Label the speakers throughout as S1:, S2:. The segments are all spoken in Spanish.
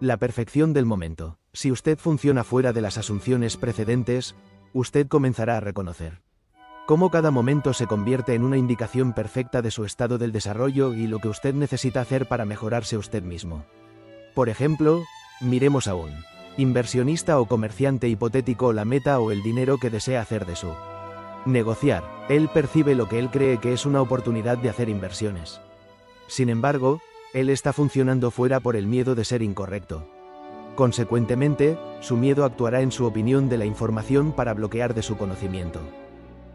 S1: La perfección del momento. Si usted funciona fuera de las asunciones precedentes, usted comenzará a reconocer cómo cada momento se convierte en una indicación perfecta de su estado del desarrollo y lo que usted necesita hacer para mejorarse usted mismo. Por ejemplo, miremos a un inversionista o comerciante hipotético la meta o el dinero que desea hacer de su negociar. Él percibe lo que él cree que es una oportunidad de hacer inversiones. Sin embargo, él está funcionando fuera por el miedo de ser incorrecto. Consecuentemente, su miedo actuará en su opinión de la información para bloquear de su conocimiento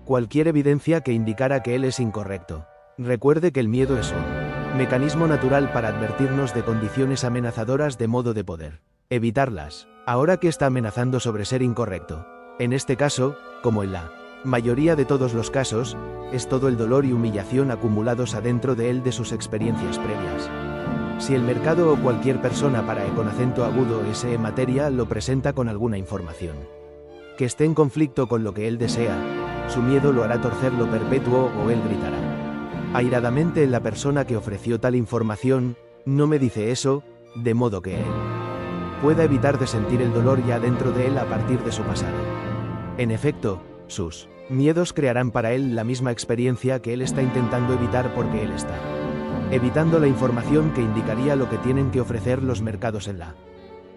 S1: cualquier evidencia que indicara que él es incorrecto. Recuerde que el miedo es un mecanismo natural para advertirnos de condiciones amenazadoras de modo de poder evitarlas. Ahora que está amenazando sobre ser incorrecto. En este caso, como en la mayoría de todos los casos, es todo el dolor y humillación acumulados adentro de él de sus experiencias previas. Si el mercado o cualquier persona para E con acento agudo S.E. materia lo presenta con alguna información que esté en conflicto con lo que él desea, su miedo lo hará torcer lo perpetuo o él gritará airadamente en la persona que ofreció tal información, no me dice eso, de modo que él pueda evitar de sentir el dolor ya dentro de él a partir de su pasado. En efecto, sus miedos crearán para él la misma experiencia que él está intentando evitar porque él está evitando la información que indicaría lo que tienen que ofrecer los mercados en la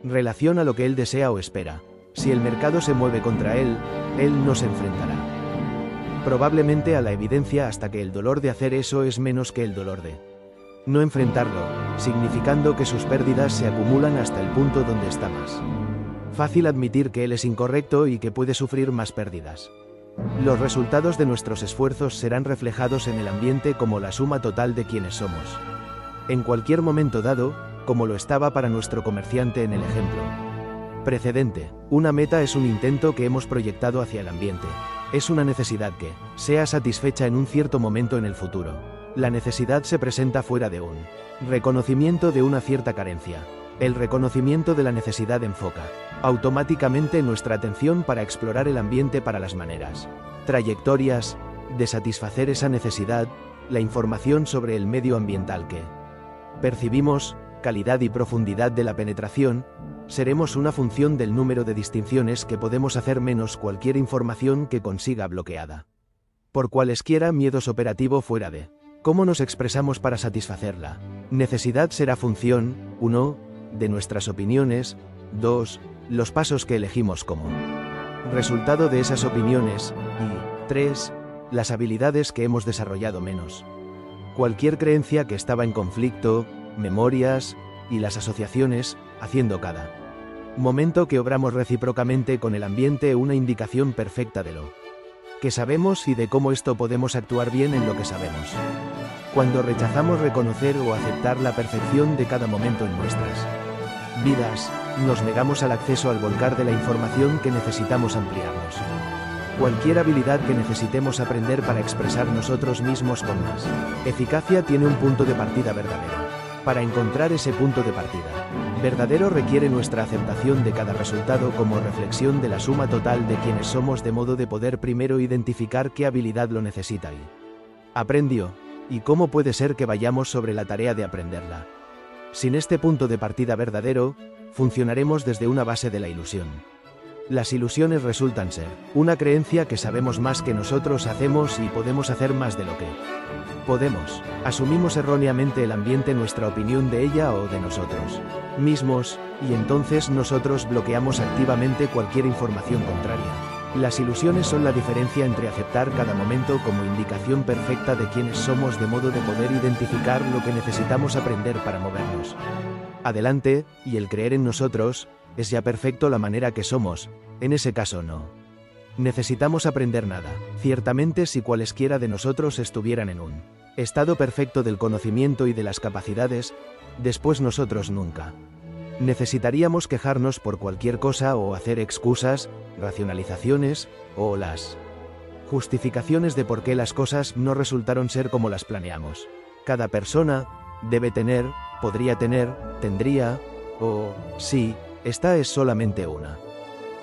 S1: relación a lo que él desea o espera. Si el mercado se mueve contra él, él no se enfrentará probablemente a la evidencia hasta que el dolor de hacer eso es menos que el dolor de no enfrentarlo, significando que sus pérdidas se acumulan hasta el punto donde está más fácil admitir que él es incorrecto y que puede sufrir más pérdidas. Los resultados de nuestros esfuerzos serán reflejados en el ambiente como la suma total de quienes somos. En cualquier momento dado, como lo estaba para nuestro comerciante en el ejemplo precedente, una meta es un intento que hemos proyectado hacia el ambiente. Es una necesidad que sea satisfecha en un cierto momento en el futuro. La necesidad se presenta fuera de un reconocimiento de una cierta carencia. El reconocimiento de la necesidad enfoca automáticamente nuestra atención para explorar el ambiente para las maneras, trayectorias, de satisfacer esa necesidad, la información sobre el medio ambiental que percibimos, calidad y profundidad de la penetración, seremos una función del número de distinciones que podemos hacer menos cualquier información que consiga bloqueada por cualesquiera miedos operativo fuera de cómo nos expresamos para satisfacerla. Necesidad será función, 1, de nuestras opiniones, 2, los pasos que elegimos como resultado de esas opiniones, y 3, las habilidades que hemos desarrollado menos. Cualquier creencia que estaba en conflicto, memorias, y las asociaciones, haciendo cada momento que obramos recíprocamente con el ambiente una indicación perfecta de lo que sabemos y de cómo esto podemos actuar bien en lo que sabemos. Cuando rechazamos reconocer o aceptar la perfección de cada momento en nuestras vidas, nos negamos al acceso al volcar de la información que necesitamos ampliarnos. Cualquier habilidad que necesitemos aprender para expresar nosotros mismos con más eficacia tiene un punto de partida verdadero. Para encontrar ese punto de partida verdadero requiere nuestra aceptación de cada resultado como reflexión de la suma total de quienes somos, de modo de poder primero identificar qué habilidad lo necesita y aprendió, y cómo puede ser que vayamos sobre la tarea de aprenderla. Sin este punto de partida verdadero, funcionaremos desde una base de la ilusión. Las ilusiones resultan ser una creencia que sabemos más que nosotros hacemos y podemos hacer más de lo que podemos. Asumimos erróneamente el ambiente, nuestra opinión de ella o de nosotros mismos, y entonces nosotros bloqueamos activamente cualquier información contraria. Las ilusiones son la diferencia entre aceptar cada momento como indicación perfecta de quiénes somos, de modo de poder identificar lo que necesitamos aprender para movernos adelante, y el creer en nosotros es ya perfecto la manera que somos. En ese caso no necesitamos aprender nada. Ciertamente, si cualesquiera de nosotros estuvieran en un estado perfecto del conocimiento y de las capacidades, después nosotros nunca necesitaríamos quejarnos por cualquier cosa o hacer excusas, racionalizaciones, o las justificaciones de por qué las cosas no resultaron ser como las planeamos. Cada persona debe tener, podría tener, tendría, o, sí, esta es solamente una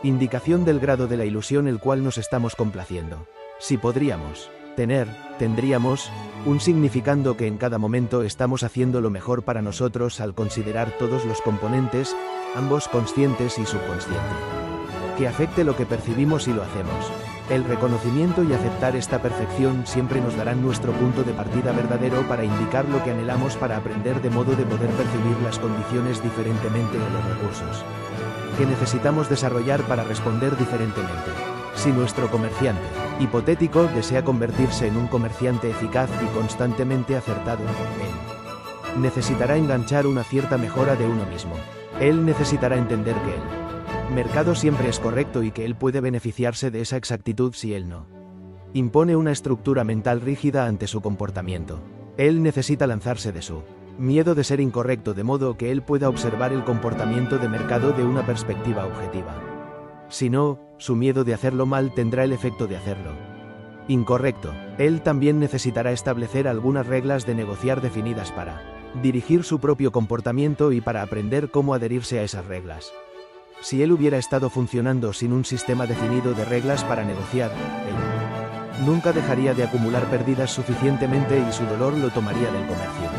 S1: indicación del grado de la ilusión el cual nos estamos complaciendo. Si podríamos tener, tendríamos, un significando que en cada momento estamos haciendo lo mejor para nosotros al considerar todos los componentes, ambos conscientes y subconsciente. Que afecte lo que percibimos y lo hacemos. El reconocimiento y aceptar esta perfección siempre nos darán nuestro punto de partida verdadero para indicar lo que anhelamos para aprender, de modo de poder percibir las condiciones diferentemente o los recursos que necesitamos desarrollar para responder diferentemente. Si nuestro comerciante hipotético desea convertirse en un comerciante eficaz y constantemente acertado, él necesitará enganchar una cierta mejora de uno mismo. Él necesitará entender que el mercado siempre es correcto y que él puede beneficiarse de esa exactitud si él no impone una estructura mental rígida ante su comportamiento. Él necesita lanzarse de su miedo de ser incorrecto, de modo que él pueda observar el comportamiento de mercado de una perspectiva objetiva. Si no, su miedo de hacerlo mal tendrá el efecto de hacerlo incorrecto. Él también necesitará establecer algunas reglas de negociar definidas para dirigir su propio comportamiento y para aprender cómo adherirse a esas reglas. Si él hubiera estado funcionando sin un sistema definido de reglas para negociar, él nunca dejaría de acumular pérdidas suficientemente y su dolor lo tomaría del comercio.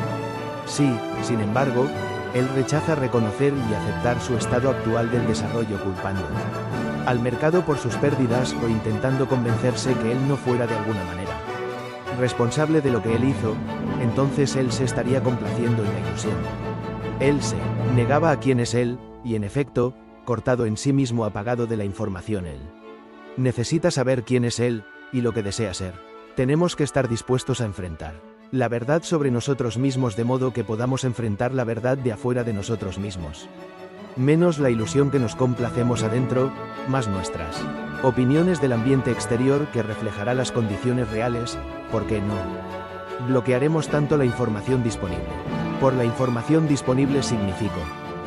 S1: Si, sin embargo, él rechaza reconocer y aceptar su estado actual del desarrollo, culpando al mercado por sus pérdidas o intentando convencerse que él no fuera de alguna manera responsable de lo que él hizo, entonces él se estaría complaciendo en la ilusión. Él se negaba a quién es él, y en efecto, cortado en sí mismo, apagado de la información. Él necesita saber quién es él, y lo que desea ser. Tenemos que estar dispuestos a enfrentar la verdad sobre nosotros mismos, de modo que podamos enfrentar la verdad de afuera de nosotros mismos. Menos la ilusión que nos complacemos adentro, más nuestras opiniones del ambiente exterior, que reflejará las condiciones reales, porque no bloquearemos tanto la información disponible. Por la información disponible significo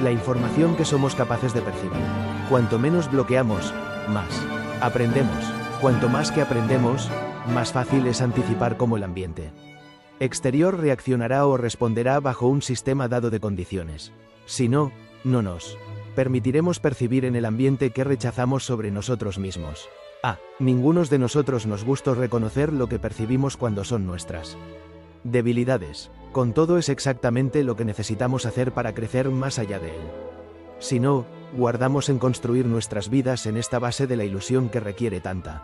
S1: la información que somos capaces de percibir. Cuanto menos bloqueamos, más aprendemos. Cuanto más que aprendemos, más fácil es anticipar cómo el ambiente exterior reaccionará o responderá bajo un sistema dado de condiciones. Si no, no nos permitiremos percibir en el ambiente que rechazamos sobre nosotros mismos. Ninguno de nosotros nos gusta reconocer lo que percibimos cuando son nuestras debilidades. Con todo, es exactamente lo que necesitamos hacer para crecer más allá de él. Si no, guardamos en construir nuestras vidas en esta base de la ilusión que requiere tanta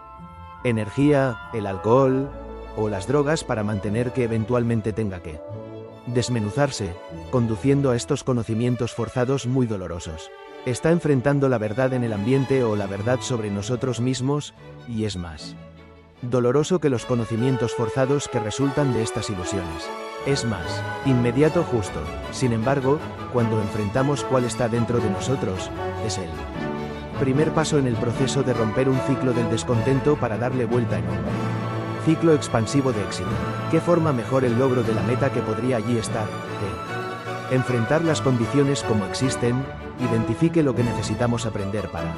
S1: energía, el alcohol o las drogas, para mantener que eventualmente tenga que desmenuzarse, conduciendo a estos conocimientos forzados muy dolorosos. Está enfrentando la verdad en el ambiente o la verdad sobre nosotros mismos, y es más doloroso que los conocimientos forzados que resultan de estas ilusiones. Es más inmediato, justo. Sin embargo, cuando enfrentamos cuál está dentro de nosotros, es el primer paso en el proceso de romper un ciclo del descontento para darle vuelta en un ciclo expansivo de éxito. ¿Qué forma mejor el logro de la meta que podría allí estar que enfrentar las condiciones como existen? Identifique lo que necesitamos aprender para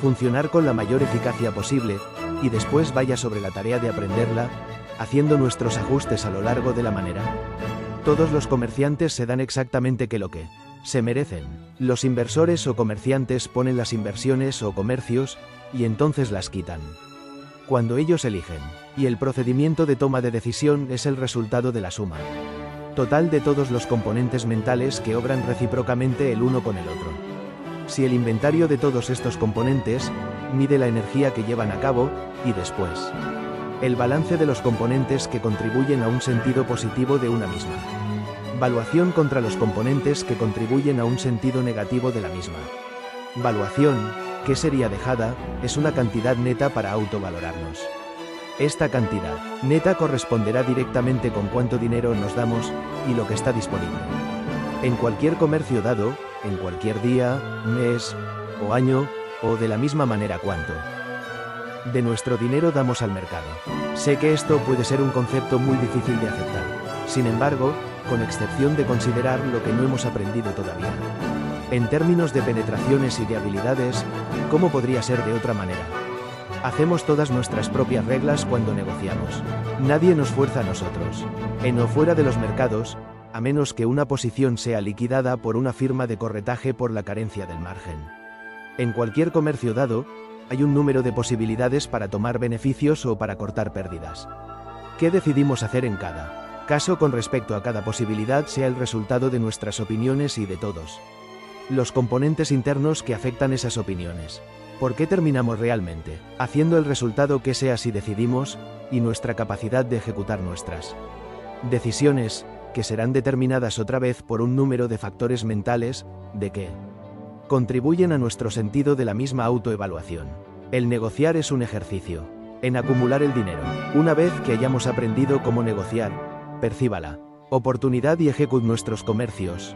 S1: funcionar con la mayor eficacia posible, y después vaya sobre la tarea de aprenderla, haciendo nuestros ajustes a lo largo de la manera. Todos los comerciantes se dan exactamente lo que se merecen. Los inversores o comerciantes ponen las inversiones o comercios, y entonces las quitan cuando ellos eligen, y el procedimiento de toma de decisión es el resultado de la suma total de todos los componentes mentales que obran recíprocamente el uno con el otro. Si el inventario de todos estos componentes mide la energía que llevan a cabo, y después el balance de los componentes que contribuyen a un sentido positivo de una misma valuación contra los componentes que contribuyen a un sentido negativo de la misma valuación, que sería dejada, es una cantidad neta para autovalorarnos. Esta cantidad neta corresponderá directamente con cuánto dinero nos damos y lo que está disponible en cualquier comercio dado, en cualquier día, mes o año, o de la misma manera cuánto de nuestro dinero damos al mercado. Sé que esto puede ser un concepto muy difícil de aceptar. Sin embargo, con excepción de considerar lo que no hemos aprendido todavía en términos de penetraciones y de habilidades, ¿cómo podría ser de otra manera? Hacemos todas nuestras propias reglas cuando negociamos. Nadie nos fuerza a nosotros. En o fuera de los mercados, a menos que una posición sea liquidada por una firma de corretaje por la carencia del margen. En cualquier comercio dado, hay un número de posibilidades para tomar beneficios o para cortar pérdidas. ¿Qué decidimos hacer en cada caso con respecto a cada posibilidad sea el resultado de nuestras opiniones y de todos los componentes internos que afectan esas opiniones. ¿Por qué terminamos realmente haciendo el resultado que sea si decidimos, y nuestra capacidad de ejecutar nuestras decisiones, que serán determinadas otra vez por un número de factores mentales, de que contribuyen a nuestro sentido de la misma autoevaluación? El negociar es un ejercicio en acumular el dinero. Una vez que hayamos aprendido cómo negociar, percíbala oportunidad y ejecute nuestros comercios.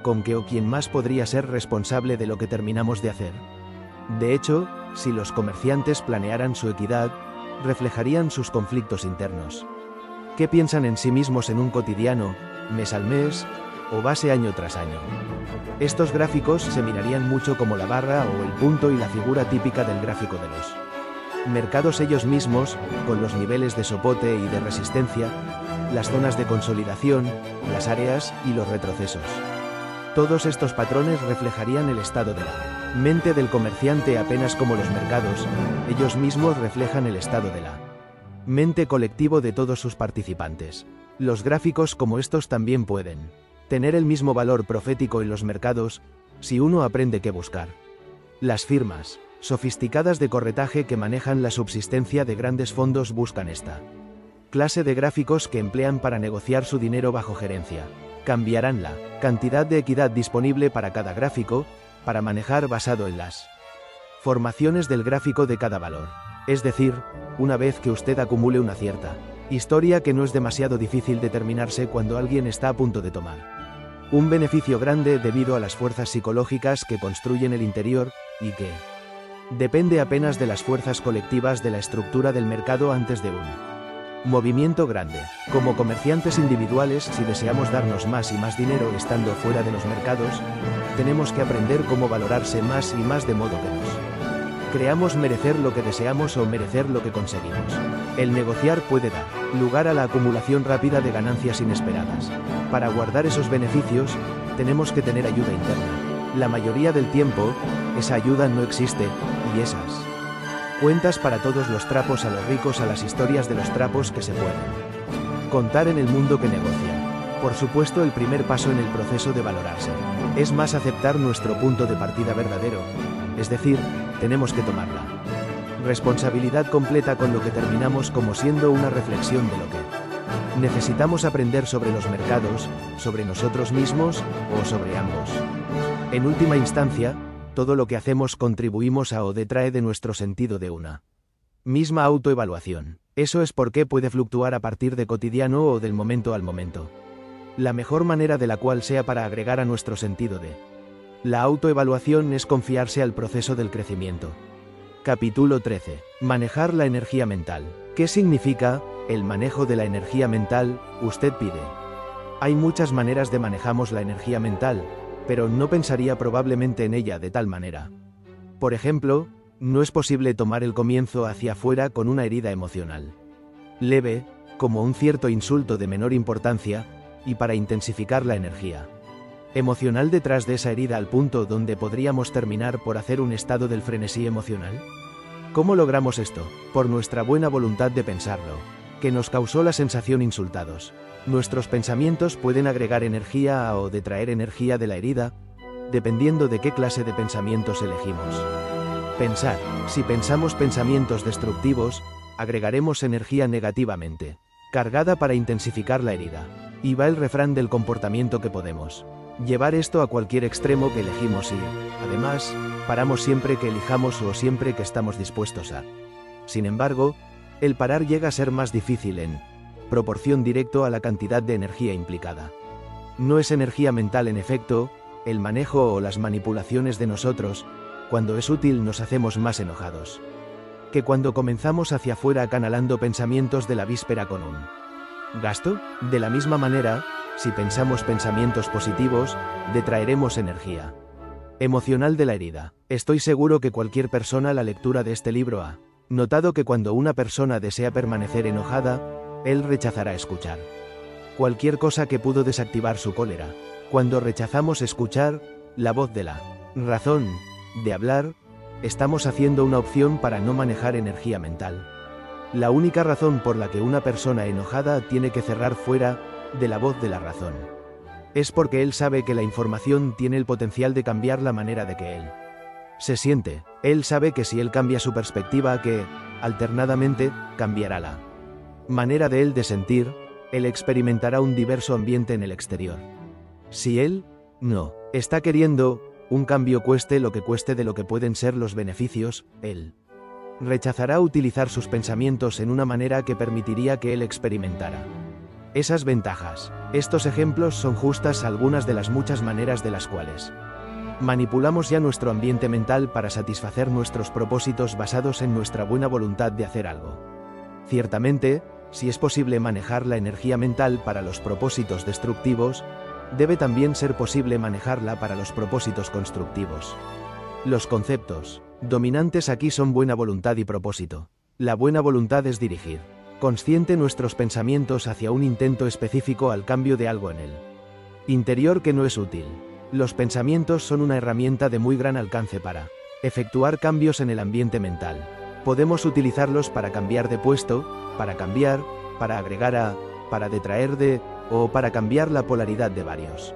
S1: ¿Con qué o quién más podría ser responsable de lo que terminamos de hacer? De hecho, si los comerciantes planearan su equidad, reflejarían sus conflictos internos. ¿Qué piensan en sí mismos en un cotidiano, mes al mes, o base año tras año? Estos gráficos se mirarían mucho como la barra o el punto y la figura típica del gráfico de los mercados ellos mismos, con los niveles de soporte y de resistencia, las zonas de consolidación, las áreas y los retrocesos. Todos estos patrones reflejarían el estado de la mente del comerciante, apenas como los mercados, ellos mismos reflejan el estado de la mente colectivo de todos sus participantes. Los gráficos como estos también pueden tener el mismo valor profético en los mercados, si uno aprende qué buscar. Las firmas sofisticadas de corretaje que manejan la subsistencia de grandes fondos buscan esta clase de gráficos que emplean para negociar su dinero bajo gerencia. Cambiarán la cantidad de equidad disponible para cada gráfico, para manejar basado en las formaciones del gráfico de cada valor. Es decir, una vez que usted acumule una cierta historia que no es demasiado difícil determinarse cuando alguien está a punto de tomar un beneficio grande debido a las fuerzas psicológicas que construyen el interior, y que depende apenas de las fuerzas colectivas de la estructura del mercado antes de un movimiento grande. Como comerciantes individuales, si deseamos darnos más y más dinero estando fuera de los mercados, tenemos que aprender cómo valorarse más y más de modo que nos creamos merecer lo que deseamos o merecer lo que conseguimos. El negociar puede dar lugar a la acumulación rápida de ganancias inesperadas. Para guardar esos beneficios, tenemos que tener ayuda interna. La mayoría del tiempo, esa ayuda no existe, y esas cuentas para todos los trapos a los ricos, a las historias de los trapos que se pueden contar en el mundo que negocia. Por supuesto, el primer paso en el proceso de valorarse es más aceptar nuestro punto de partida verdadero, es decir, tenemos que tomar la responsabilidad completa con lo que terminamos como siendo una reflexión de lo que necesitamos aprender sobre los mercados, sobre nosotros mismos o sobre ambos. En última instancia, todo lo que hacemos contribuimos a o detrae de nuestro sentido de una misma autoevaluación. Eso es por qué puede fluctuar a partir de cotidiano o del momento al momento. La mejor manera de la cual sea para agregar a nuestro sentido de la autoevaluación es confiarse al proceso del crecimiento. Capítulo 13. Manejar la energía mental. ¿Qué significa el manejo de la energía mental? Usted pide. Hay muchas maneras de manejamos la energía mental, pero no pensaría probablemente en ella de tal manera. Por ejemplo, no es posible tomar el comienzo hacia afuera con una herida emocional leve, como un cierto insulto de menor importancia, y para intensificar la energía emocional detrás de esa herida al punto donde podríamos terminar por hacer un estado del frenesí emocional. ¿Cómo logramos esto? Por nuestra buena voluntad de pensarlo, que nos causó la sensación insultados. Nuestros pensamientos pueden agregar energía a o detraer energía de la herida, dependiendo de qué clase de pensamientos elegimos. Pensar. Si pensamos pensamientos destructivos, agregaremos energía negativamente cargada para intensificar la herida. Y va el refrán del comportamiento que podemos llevar esto a cualquier extremo que elegimos y, además, paramos siempre que elijamos o siempre que estamos dispuestos a. Sin embargo, el parar llega a ser más difícil en proporción directo a la cantidad de energía implicada. No es energía mental en efecto, el manejo o las manipulaciones de nosotros, cuando es útil nos hacemos más enojados que cuando comenzamos hacia afuera canalando pensamientos de la víspera con un gasto. De la misma manera, si pensamos pensamientos positivos, detraeremos energía emocional de la herida. Estoy seguro que cualquier persona a la lectura de este libro ha notado que cuando una persona desea permanecer enojada, él rechazará escuchar cualquier cosa que pudo desactivar su cólera. Cuando rechazamos escuchar la voz de la razón, de hablar, estamos haciendo una opción para no manejar energía mental. La única razón por la que una persona enojada tiene que cerrar fuera de la voz de la razón Es porque él sabe que la información tiene el potencial de cambiar la manera de que él se siente. Él sabe que si él cambia su perspectiva, que, alternadamente, cambiará la manera de él de sentir, él experimentará un diverso ambiente en el exterior. Si él no está queriendo un cambio, cueste lo que cueste de lo que pueden ser los beneficios, él rechazará utilizar sus pensamientos en una manera que permitiría que él experimentara esas ventajas. Estos ejemplos son justas algunas de las muchas maneras de las cuales manipulamos ya nuestro ambiente mental para satisfacer nuestros propósitos basados en nuestra buena voluntad de hacer algo. Ciertamente, si es posible manejar la energía mental para los propósitos destructivos, debe también ser posible manejarla para los propósitos constructivos. Los conceptos dominantes aquí son buena voluntad y propósito. La buena voluntad es dirigir consciente nuestros pensamientos hacia un intento específico al cambio de algo en el interior que no es útil. Los pensamientos son una herramienta de muy gran alcance para efectuar cambios en el ambiente mental. Podemos utilizarlos para cambiar de puesto, para cambiar, para agregar a, para detraer de, o para cambiar la polaridad de varios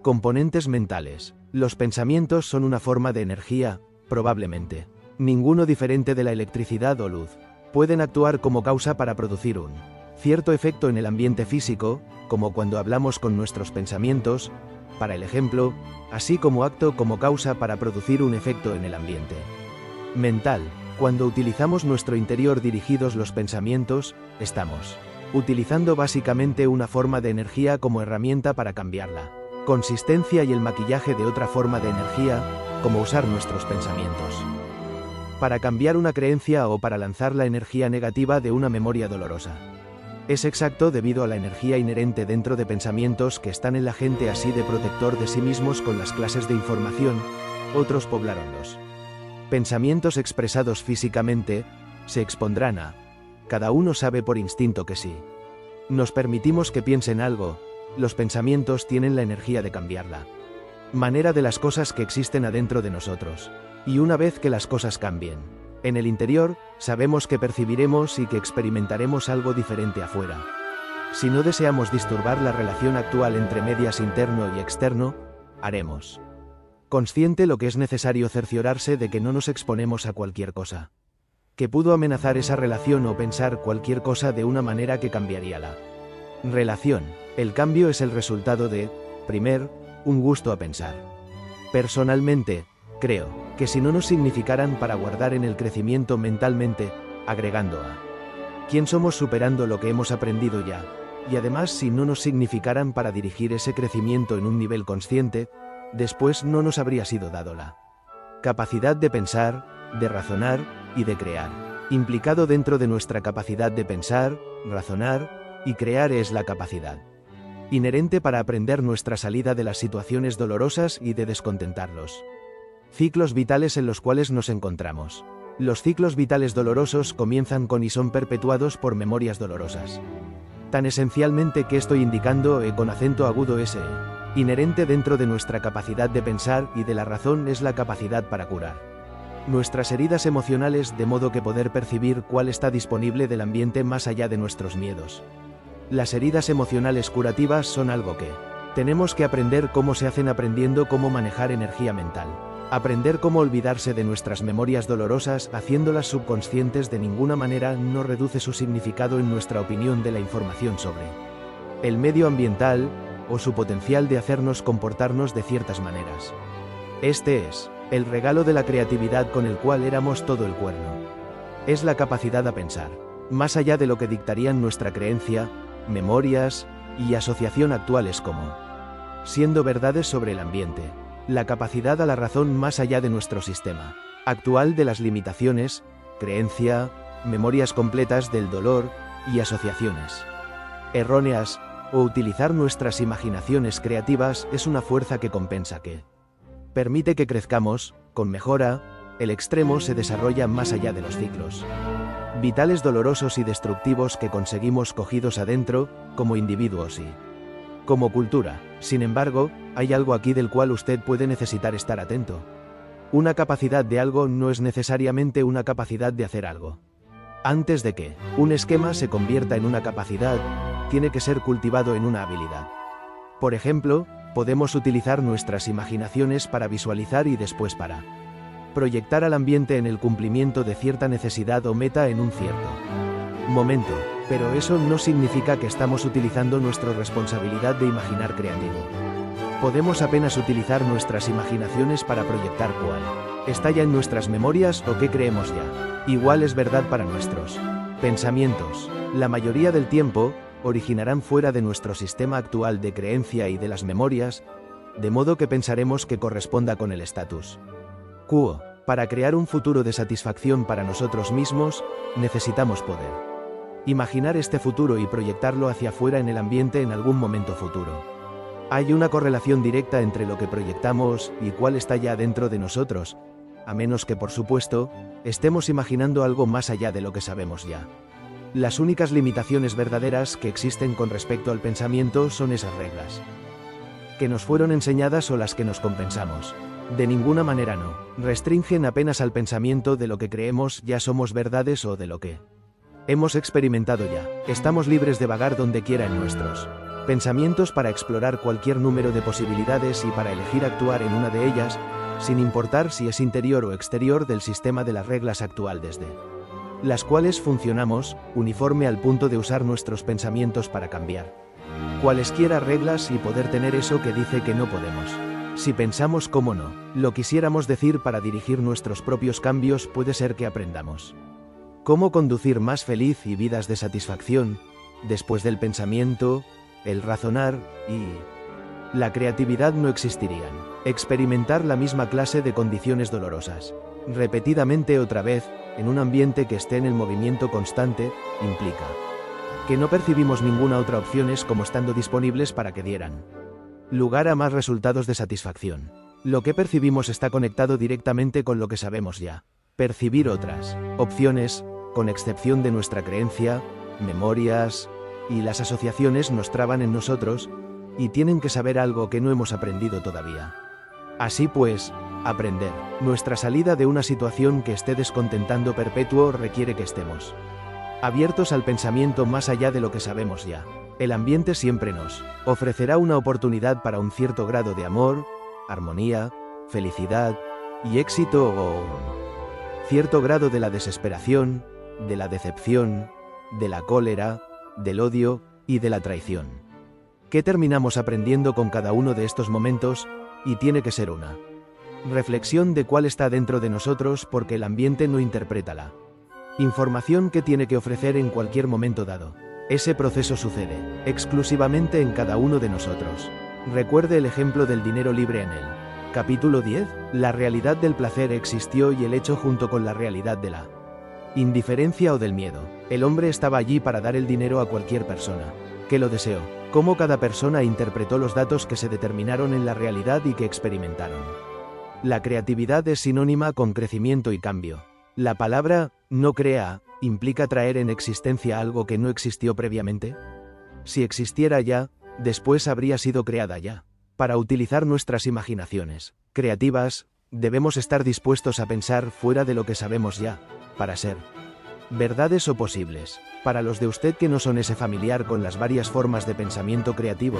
S1: componentes mentales. Los pensamientos son una forma de energía, probablemente ninguno diferente de la electricidad o luz. Pueden actuar como causa para producir un cierto efecto en el ambiente físico, como cuando hablamos con nuestros pensamientos, para el ejemplo, así como acto como causa para producir un efecto en el ambiente mental. Cuando utilizamos nuestro interior dirigidos los pensamientos, estamos utilizando básicamente una forma de energía como herramienta para cambiar la consistencia y el maquillaje de otra forma de energía, como usar nuestros pensamientos para cambiar una creencia o para lanzar la energía negativa de una memoria dolorosa. Es exacto debido a la energía inherente dentro de pensamientos que están en la gente así de protector de sí mismos con las clases de información, otros poblaron los pensamientos expresados físicamente, se expondrán a. Cada uno sabe por instinto que sí. Nos permitimos que piensen algo, los pensamientos tienen la energía de cambiarla manera de las cosas que existen adentro de nosotros. Y una vez que las cosas cambien en el interior, sabemos que percibiremos y que experimentaremos algo diferente afuera. Si no deseamos disturbar la relación actual entre medias interno y externo, haremos consciente lo que es necesario cerciorarse de que no nos exponemos a cualquier cosa que pudo amenazar esa relación o pensar cualquier cosa de una manera que cambiaría la relación. El cambio es el resultado de, primero, un gusto a pensar. Personalmente, creo que si no nos significaran para guardar en el crecimiento mentalmente, agregando a quién somos superando lo que hemos aprendido ya, y además si no nos significaran para dirigir ese crecimiento en un nivel consciente, después no nos habría sido dado la capacidad de pensar, de razonar y de crear. Implicado dentro de nuestra capacidad de pensar, razonar y crear es la capacidad inherente para aprender nuestra salida de las situaciones dolorosas y de descontentarlos. Ciclos vitales en los cuales nos encontramos. Los ciclos vitales dolorosos comienzan con y son perpetuados por memorias dolorosas. Tan esencialmente que estoy indicando con acento agudo ese inherente dentro de nuestra capacidad de pensar y de la razón es la capacidad para curar nuestras heridas emocionales de modo que poder percibir cuál está disponible del ambiente más allá de nuestros miedos. Las heridas emocionales curativas son algo que tenemos que aprender cómo se hacen aprendiendo cómo manejar energía mental. Aprender cómo olvidarse de nuestras memorias dolorosas haciéndolas subconscientes de ninguna manera no reduce su significado en nuestra opinión de la información sobre el medio ambiental o su potencial de hacernos comportarnos de ciertas maneras. Este es el regalo de la creatividad con el cual éramos todo el cuerno. Es la capacidad a pensar, más allá de lo que dictarían nuestra creencia, memorias y asociación actuales como siendo verdades sobre el ambiente. La capacidad a la razón más allá de nuestro sistema actual de las limitaciones, creencia, memorias completas del dolor y asociaciones erróneas, o utilizar nuestras imaginaciones creativas es una fuerza que compensa que permite que crezcamos, con mejora, el extremo se desarrolla más allá de los ciclos vitales dolorosos y destructivos que conseguimos cogidos adentro, como individuos y como cultura. Sin embargo, hay algo aquí del cual usted puede necesitar estar atento. Una capacidad de algo no es necesariamente una capacidad de hacer algo. Antes de que un esquema se convierta en una capacidad, tiene que ser cultivado en una habilidad. Por ejemplo, podemos utilizar nuestras imaginaciones para visualizar y después para proyectar al ambiente en el cumplimiento de cierta necesidad o meta en un cierto momento, pero eso no significa que estamos utilizando nuestra responsabilidad de imaginar creativo. Podemos apenas utilizar nuestras imaginaciones para proyectar cuál está ya en nuestras memorias o qué creemos ya. Igual es verdad para nuestros pensamientos. La mayoría del tiempo, originarán fuera de nuestro sistema actual de creencia y de las memorias, de modo que pensaremos que corresponda con el status quo. Para crear un futuro de satisfacción para nosotros mismos, necesitamos poder imaginar este futuro y proyectarlo hacia afuera en el ambiente en algún momento futuro. Hay una correlación directa entre lo que proyectamos y cuál está ya dentro de nosotros, a menos que, por supuesto, estemos imaginando algo más allá de lo que sabemos ya. Las únicas limitaciones verdaderas que existen con respecto al pensamiento son esas reglas que nos fueron enseñadas o las que nos compensamos. De ninguna manera no restringen apenas al pensamiento de lo que creemos ya somos verdades o de lo que hemos experimentado ya. Estamos libres de vagar donde quiera en nuestros pensamientos para explorar cualquier número de posibilidades y para elegir actuar en una de ellas, sin importar si es interior o exterior del sistema de las reglas actual desde las cuales funcionamos, uniforme al punto de usar nuestros pensamientos para cambiar cualesquiera reglas y poder tener eso que dice que no podemos. Si pensamos cómo no lo quisiéramos decir para dirigir nuestros propios cambios, puede ser que aprendamos cómo conducir más feliz y vidas de satisfacción, después del pensamiento, el razonar y la creatividad no existirían. Experimentar la misma clase de condiciones dolorosas, repetidamente otra vez, en un ambiente que esté en el movimiento constante, implica que no percibimos ninguna otra opciones como estando disponibles para que dieran lugar a más resultados de satisfacción. Lo que percibimos está conectado directamente con lo que sabemos ya. Percibir otras opciones, con excepción de nuestra creencia, memorias y las asociaciones nos traban en nosotros, y tienen que saber algo que no hemos aprendido todavía. Así pues, aprender nuestra salida de una situación que esté descontentando perpetuo requiere que estemos abiertos al pensamiento más allá de lo que sabemos ya. El ambiente siempre nos ofrecerá una oportunidad para un cierto grado de amor, armonía, felicidad y éxito o cierto grado de la desesperación, de la decepción, de la cólera, del odio y de la traición. ¿Qué terminamos aprendiendo con cada uno de estos momentos? Y tiene que ser una reflexión de cuál está dentro de nosotros, porque el ambiente no interpreta la información que tiene que ofrecer en cualquier momento dado. Ese proceso sucede exclusivamente en cada uno de nosotros. Recuerde el ejemplo del dinero libre en el capítulo 10. La realidad del placer existió y el hecho junto con la realidad de la indiferencia o del miedo. El hombre estaba allí para dar el dinero a cualquier persona que lo deseó. Cómo cada persona interpretó los datos que se determinaron en la realidad y que experimentaron. La creatividad es sinónima con crecimiento y cambio. La palabra no crea implica traer en existencia algo que no existió previamente. Si existiera ya, después habría sido creada ya. Para utilizar nuestras imaginaciones creativas, debemos estar dispuestos a pensar fuera de lo que sabemos ya, para ser verdades o posibles. Para los de usted que no son ese familiar con las varias formas de pensamiento creativo,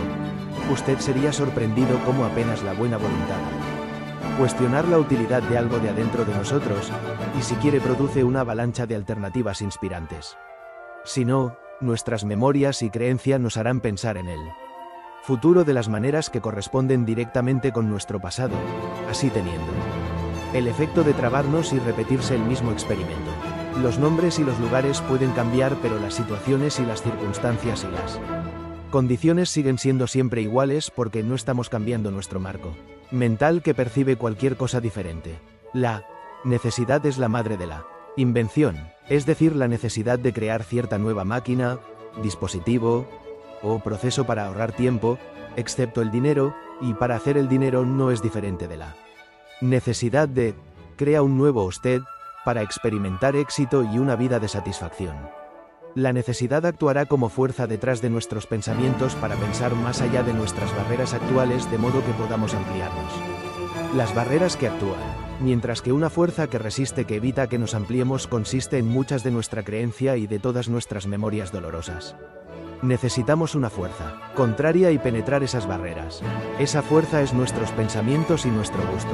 S1: usted sería sorprendido cómo apenas la buena voluntad, cuestionar la utilidad de algo de adentro de nosotros, y si quiere produce una avalancha de alternativas inspirantes. Si no, nuestras memorias y creencias nos harán pensar en el futuro de las maneras que corresponden directamente con nuestro pasado, así teniendo el efecto de trabarnos y repetirse el mismo experimento. Los nombres y los lugares pueden cambiar, pero las situaciones y las circunstancias y las condiciones siguen siendo siempre iguales, porque no estamos cambiando nuestro marco mental que percibe cualquier cosa diferente. La necesidad es la madre de la invención, es decir, la necesidad de crear cierta nueva máquina, dispositivo o proceso para ahorrar tiempo, excepto el dinero, y para hacer el dinero no es diferente de la necesidad de crea un nuevo usted para experimentar éxito y una vida de satisfacción. La necesidad actuará como fuerza detrás de nuestros pensamientos para pensar más allá de nuestras barreras actuales, de modo que podamos ampliarnos. Las barreras que actúan, mientras que una fuerza que resiste, que evita que nos ampliemos, consiste en muchas de nuestra creencia y de todas nuestras memorias dolorosas. Necesitamos una fuerza contraria y penetrar esas barreras. Esa fuerza es nuestros pensamientos y nuestro gusto.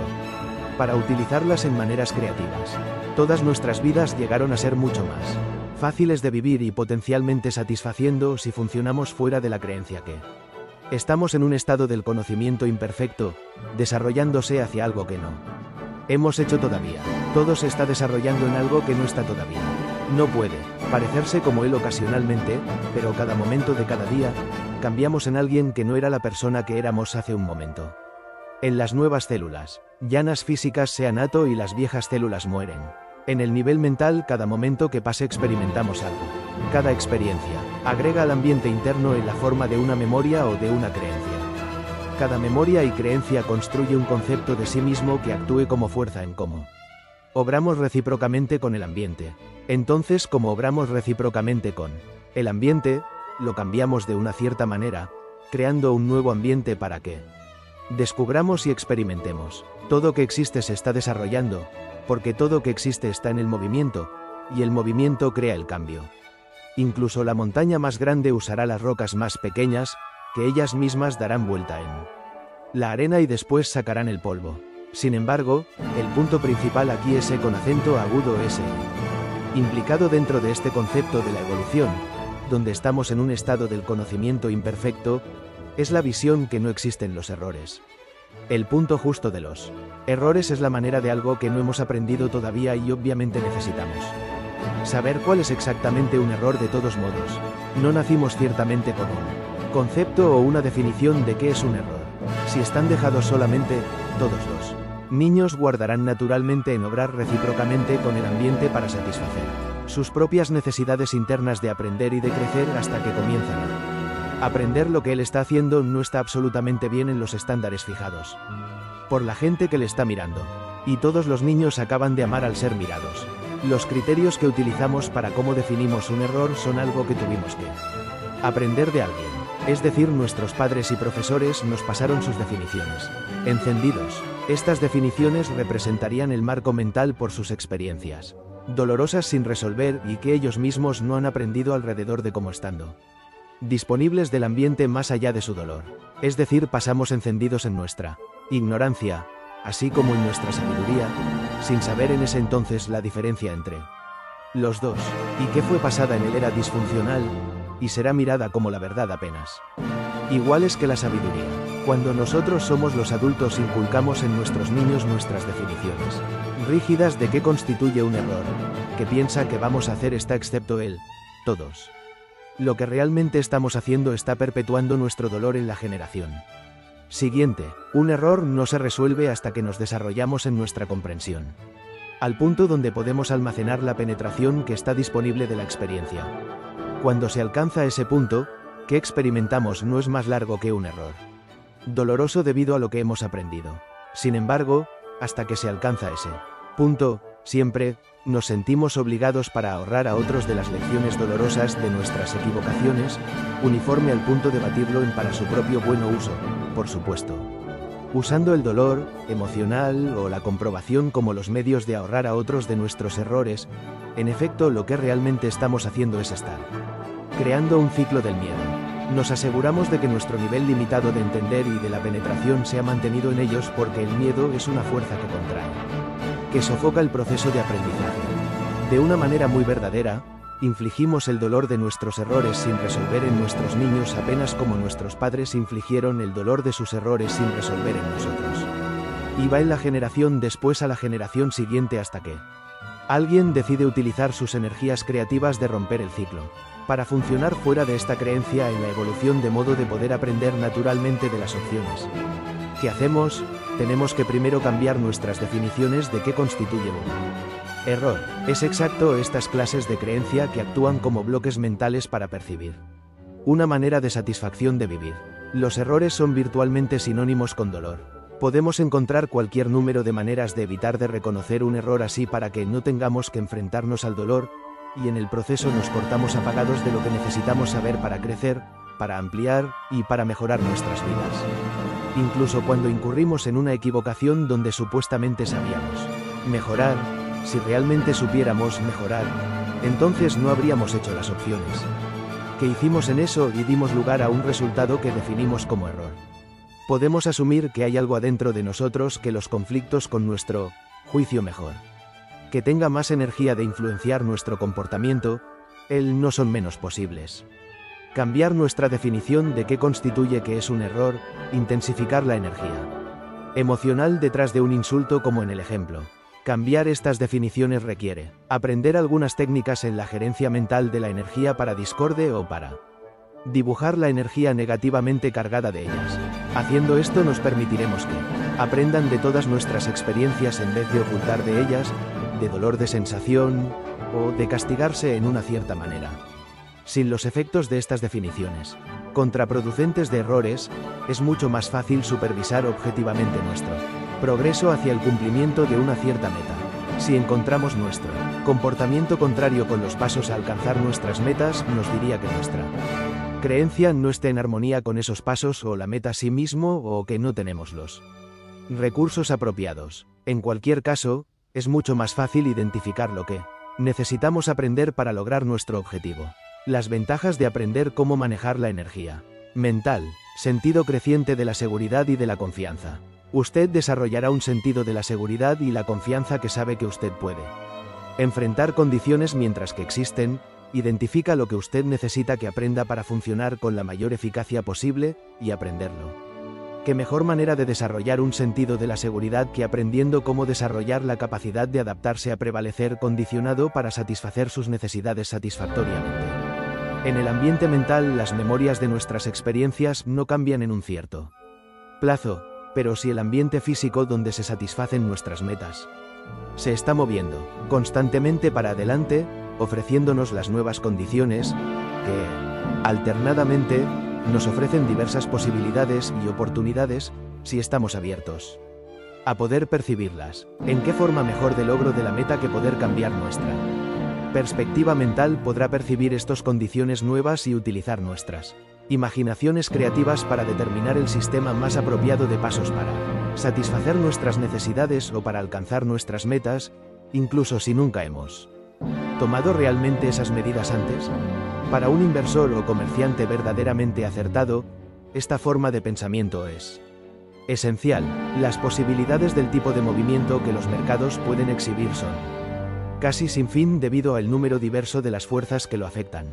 S1: Para utilizarlas en maneras creativas. Todas nuestras vidas llegaron a ser mucho más fáciles de vivir y potencialmente satisfaciendo si funcionamos fuera de la creencia que estamos en un estado del conocimiento imperfecto, desarrollándose hacia algo que no hemos hecho todavía. Todo se está desarrollando en algo que no está todavía. No puede parecerse como él ocasionalmente, pero cada momento de cada día, cambiamos en alguien que no era la persona que éramos hace un momento. En las nuevas células, llanas físicas se anato y las viejas células mueren. En el nivel mental, cada momento que pase experimentamos algo. Cada experiencia agrega al ambiente interno en la forma de una memoria o de una creencia. Cada memoria y creencia construye un concepto de sí mismo que actúe como fuerza en cómo obramos recíprocamente con el ambiente. Entonces, como obramos recíprocamente con el ambiente, lo cambiamos de una cierta manera, creando un nuevo ambiente para que descubramos y experimentemos. Todo que existe se está desarrollando, porque todo que existe está en el movimiento, y el movimiento crea el cambio. Incluso la montaña más grande usará las rocas más pequeñas, que ellas mismas darán vuelta en la arena y después sacarán el polvo. Sin embargo, el punto principal aquí es con acento agudo ese. Implicado dentro de este concepto de la evolución, donde estamos en un estado del conocimiento imperfecto, es la visión que no existen los errores. El punto justo de los errores es la manera de algo que no hemos aprendido todavía y obviamente necesitamos saber cuál es exactamente un error de todos modos. No nacimos ciertamente con un concepto o una definición de qué es un error. Si están dejados solamente, todos los niños guardarán naturalmente en obrar recíprocamente con el ambiente para satisfacer sus propias necesidades internas de aprender y de crecer hasta que comienzan a aprender lo que él está haciendo no está absolutamente bien en los estándares fijados por la gente que le está mirando. Y todos los niños acaban de amar al ser mirados. Los criterios que utilizamos para cómo definimos un error son algo que tuvimos que aprender de alguien. Es decir, nuestros padres y profesores nos pasaron sus definiciones. Encendidos. Estas definiciones representarían el marco mental por sus experiencias dolorosas sin resolver y que ellos mismos no han aprendido alrededor de cómo estando disponibles del ambiente más allá de su dolor. Es decir, pasamos encendidos en nuestra ignorancia, así como en nuestra sabiduría, sin saber en ese entonces la diferencia entre los dos, y que fue pasada en el era disfuncional, y será mirada como la verdad apenas iguales que la sabiduría. Cuando nosotros somos los adultos inculcamos en nuestros niños nuestras definiciones rígidas de qué constituye un error, que piensa que vamos a hacer está excepto él, todos. Lo que realmente estamos haciendo está perpetuando nuestro dolor en la generación siguiente. Un error no se resuelve hasta que nos desarrollamos en nuestra comprensión, al punto donde podemos almacenar la penetración que está disponible de la experiencia. Cuando se alcanza ese punto, que experimentamos no es más largo que un error doloroso debido a lo que hemos aprendido. Sin embargo, hasta que se alcanza ese punto, siempre nos sentimos obligados para ahorrar a otros de las lecciones dolorosas de nuestras equivocaciones, uniforme al punto de batirlo en para su propio bueno uso, por supuesto. Usando el dolor emocional o la comprobación como los medios de ahorrar a otros de nuestros errores, en efecto lo que realmente estamos haciendo es estar creando un ciclo del miedo. Nos aseguramos de que nuestro nivel limitado de entender y de la penetración sea mantenido en ellos porque el miedo es una fuerza que contrae, que sofoca el proceso de aprendizaje. De una manera muy verdadera, infligimos el dolor de nuestros errores sin resolver en nuestros niños apenas como nuestros padres infligieron el dolor de sus errores sin resolver en nosotros. Y va en la generación después a la generación siguiente hasta que alguien decide utilizar sus energías creativas de romper el ciclo, para funcionar fuera de esta creencia en la evolución de modo de poder aprender naturalmente de las opciones que hacemos. Tenemos que primero cambiar nuestras definiciones de qué constituye un error. Es exacto estas clases de creencia que actúan como bloques mentales para percibir una manera de satisfacción de vivir. Los errores son virtualmente sinónimos con dolor. Podemos encontrar cualquier número de maneras de evitar de reconocer un error así para que no tengamos que enfrentarnos al dolor, y en el proceso nos cortamos apagados de lo que necesitamos saber para crecer, para ampliar y para mejorar nuestras vidas. Incluso cuando incurrimos en una equivocación donde supuestamente sabíamos mejorar, si realmente supiéramos mejorar, entonces no habríamos hecho las opciones ¿Qué hicimos en eso y dimos lugar a un resultado que definimos como error? Podemos asumir que hay algo adentro de nosotros que los conflictos con nuestro juicio mejor, que tenga más energía de influenciar nuestro comportamiento, no son menos posibles. Cambiar nuestra definición de qué constituye que es un error, intensificar la energía emocional detrás de un insulto como en el ejemplo. Cambiar estas definiciones requiere aprender algunas técnicas en la gerencia mental de la energía para discorde o para dibujar la energía negativamente cargada de ellas. Haciendo esto nos permitiremos que aprendan de todas nuestras experiencias en vez de ocultar de ellas, de dolor de sensación o de castigarse en una cierta manera. Sin los efectos de estas definiciones contraproducentes de errores, es mucho más fácil supervisar objetivamente nuestro progreso hacia el cumplimiento de una cierta meta. Si encontramos nuestro comportamiento contrario con los pasos a alcanzar nuestras metas, nos diría que nuestra creencia no esté en armonía con esos pasos o la meta a sí mismo o que no tenemos los recursos apropiados. En cualquier caso, es mucho más fácil identificar lo que necesitamos aprender para lograr nuestro objetivo. Las ventajas de aprender cómo manejar la energía mental, sentido creciente de la seguridad y de la confianza. Usted desarrollará un sentido de la seguridad y la confianza que sabe que usted puede enfrentar condiciones mientras que existen, identifica lo que usted necesita que aprenda para funcionar con la mayor eficacia posible, y aprenderlo. ¿Qué mejor manera de desarrollar un sentido de la seguridad que aprendiendo cómo desarrollar la capacidad de adaptarse a prevalecer condicionado para satisfacer sus necesidades satisfactoriamente? En el ambiente mental, las memorias de nuestras experiencias no cambian en un cierto plazo, pero sí el ambiente físico donde se satisfacen nuestras metas se está moviendo constantemente para adelante, ofreciéndonos las nuevas condiciones que, alternadamente, nos ofrecen diversas posibilidades y oportunidades si estamos abiertos a poder percibirlas. ¿En qué forma mejor de logro de la meta que poder cambiar nuestra perspectiva mental podrá percibir estas condiciones nuevas y utilizar nuestras imaginaciones creativas para determinar el sistema más apropiado de pasos para satisfacer nuestras necesidades o para alcanzar nuestras metas, incluso si nunca hemos tomado realmente esas medidas antes? Para un inversor o comerciante verdaderamente acertado, esta forma de pensamiento es esencial. Las posibilidades del tipo de movimiento que los mercados pueden exhibir son casi sin fin debido al número diverso de las fuerzas que lo afectan.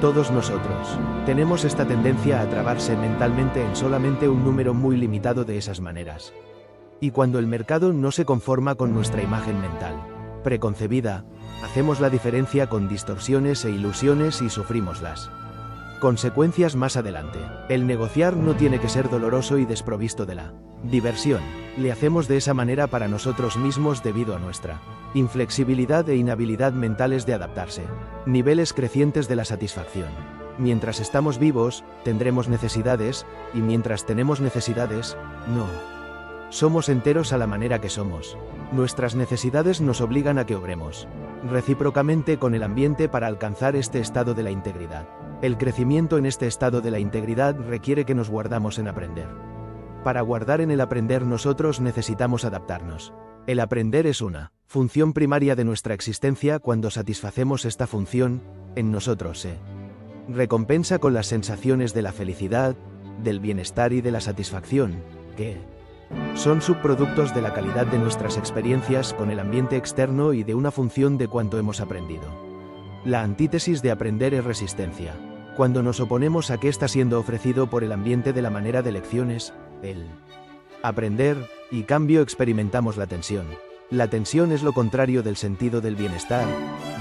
S1: Todos nosotros tenemos esta tendencia a trabarse mentalmente en solamente un número muy limitado de esas maneras. Y cuando el mercado no se conforma con nuestra imagen mental preconcebida, hacemos la diferencia con distorsiones e ilusiones y sufrimos las consecuencias más adelante. El negociar no tiene que ser doloroso y desprovisto de la diversión. Le hacemos de esa manera para nosotros mismos debido a nuestra inflexibilidad e inhabilidad mentales de adaptarse. Niveles crecientes de la satisfacción. Mientras estamos vivos, tendremos necesidades, y mientras tenemos necesidades, no somos enteros a la manera que somos. Nuestras necesidades nos obligan a que obremos recíprocamente con el ambiente para alcanzar este estado de la integridad. El crecimiento en este estado de la integridad requiere que nos guardamos en aprender. Para guardar en el aprender nosotros necesitamos adaptarnos. El aprender es una función primaria de nuestra existencia. Cuando satisfacemos esta función, en nosotros se recompensa con las sensaciones de la felicidad, del bienestar y de la satisfacción, que son subproductos de la calidad de nuestras experiencias con el ambiente externo y de una función de cuanto hemos aprendido. La antítesis de aprender es resistencia. Cuando nos oponemos a qué está siendo ofrecido por el ambiente de la manera de lecciones, el aprender, y cambio experimentamos la tensión. La tensión es lo contrario del sentido del bienestar,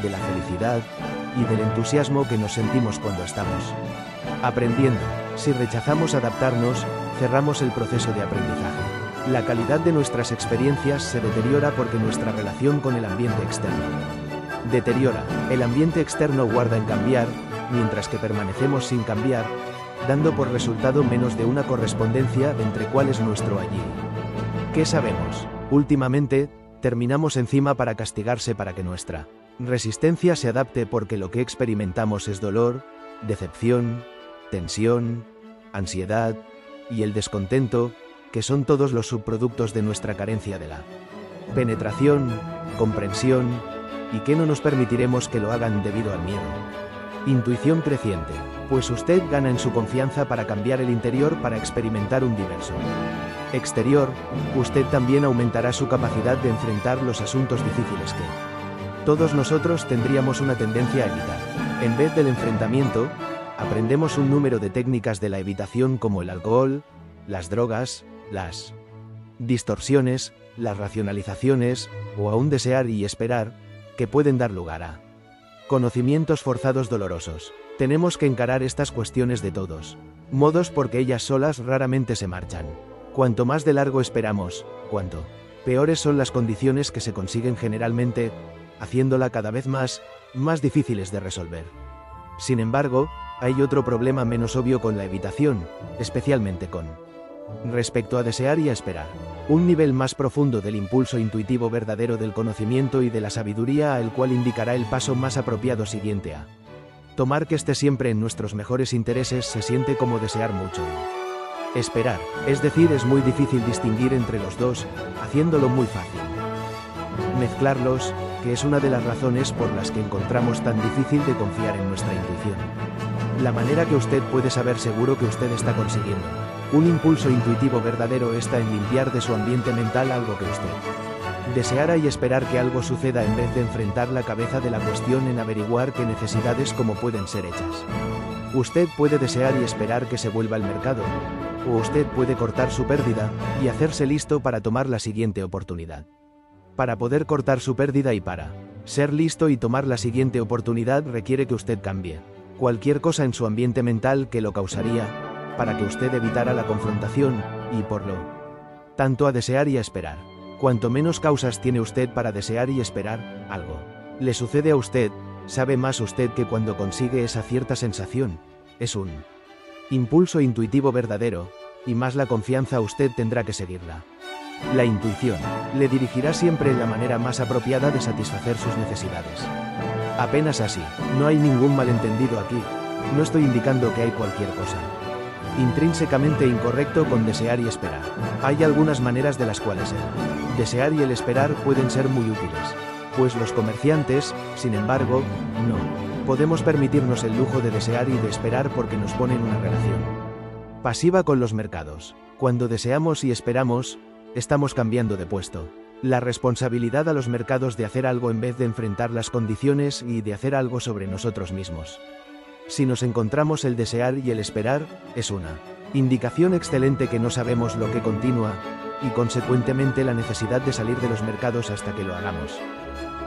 S1: de la felicidad y del entusiasmo que nos sentimos cuando estamos aprendiendo. Si rechazamos adaptarnos, cerramos el proceso de aprendizaje. La calidad de nuestras experiencias se deteriora porque nuestra relación con el ambiente externo deteriora. El ambiente externo guarda en cambiar, mientras que permanecemos sin cambiar, dando por resultado menos de una correspondencia entre cuál es nuestro allí. ¿Qué sabemos? Últimamente, terminamos encima para castigarse para que nuestra resistencia se adapte porque lo que experimentamos es dolor, decepción, tensión, ansiedad y el descontento, que son todos los subproductos de nuestra carencia de la penetración, comprensión, y que no nos permitiremos que lo hagan debido al miedo Intuición creciente, pues usted gana en su confianza para cambiar el interior para experimentar un diverso exterior. Usted también aumentará su capacidad de enfrentar los asuntos difíciles que todos nosotros tendríamos una tendencia a evitar. En vez del enfrentamiento, aprendemos un número de técnicas de la evitación como el alcohol, las drogas, las distorsiones, las racionalizaciones, o aún desear y esperar, que pueden dar lugar a conocimientos forzados dolorosos. Tenemos que encarar estas cuestiones de todos modos porque ellas solas raramente se marchan. Cuanto más de largo esperamos, cuanto peores son las condiciones que se consiguen generalmente, haciéndola cada vez más difíciles de resolver. Sin embargo, hay otro problema menos obvio con la evitación, especialmente con respecto a desear y a esperar. Un nivel más profundo del impulso intuitivo verdadero del conocimiento y de la sabiduría al cual indicará el paso más apropiado siguiente a tomar que esté siempre en nuestros mejores intereses se siente como desear mucho. Esperar, es decir, es muy difícil distinguir entre los dos, haciéndolo muy fácil mezclarlos, que es una de las razones por las que encontramos tan difícil de confiar en nuestra intuición. La manera que usted puede saber seguro que usted está consiguiendo un impulso intuitivo verdadero está en limpiar de su ambiente mental algo que usted deseara y esperar que algo suceda en vez de enfrentar la cabeza de la cuestión en averiguar qué necesidades cómo pueden ser hechas. Usted puede desear y esperar que se vuelva el mercado, o usted puede cortar su pérdida y hacerse listo para tomar la siguiente oportunidad. Para poder cortar su pérdida y para ser listo y tomar la siguiente oportunidad requiere que usted cambie cualquier cosa en su ambiente mental que lo causaría, para que usted evitara la confrontación, y por lo tanto a desear y a esperar. Cuanto menos causas tiene usted para desear y esperar, algo le sucede a usted, sabe más usted que cuando consigue esa cierta sensación, es un impulso intuitivo verdadero, y más la confianza usted tendrá que seguirla. La intuición le dirigirá siempre en la manera más apropiada de satisfacer sus necesidades. Apenas así, no hay ningún malentendido aquí, no estoy indicando que hay cualquier cosa intrínsecamente incorrecto con desear y esperar. Hay algunas maneras de las cuales el desear y el esperar pueden ser muy útiles, pues los comerciantes, sin embargo, no podemos permitirnos el lujo de desear y de esperar porque nos ponen una relación pasiva con los mercados. Cuando deseamos y esperamos, estamos cambiando de puesto la responsabilidad a los mercados de hacer algo en vez de enfrentar las condiciones y de hacer algo sobre nosotros mismos. Si nos encontramos el desear y el esperar, es una indicación excelente que no sabemos lo que continúa, y consecuentemente la necesidad de salir de los mercados hasta que lo hagamos.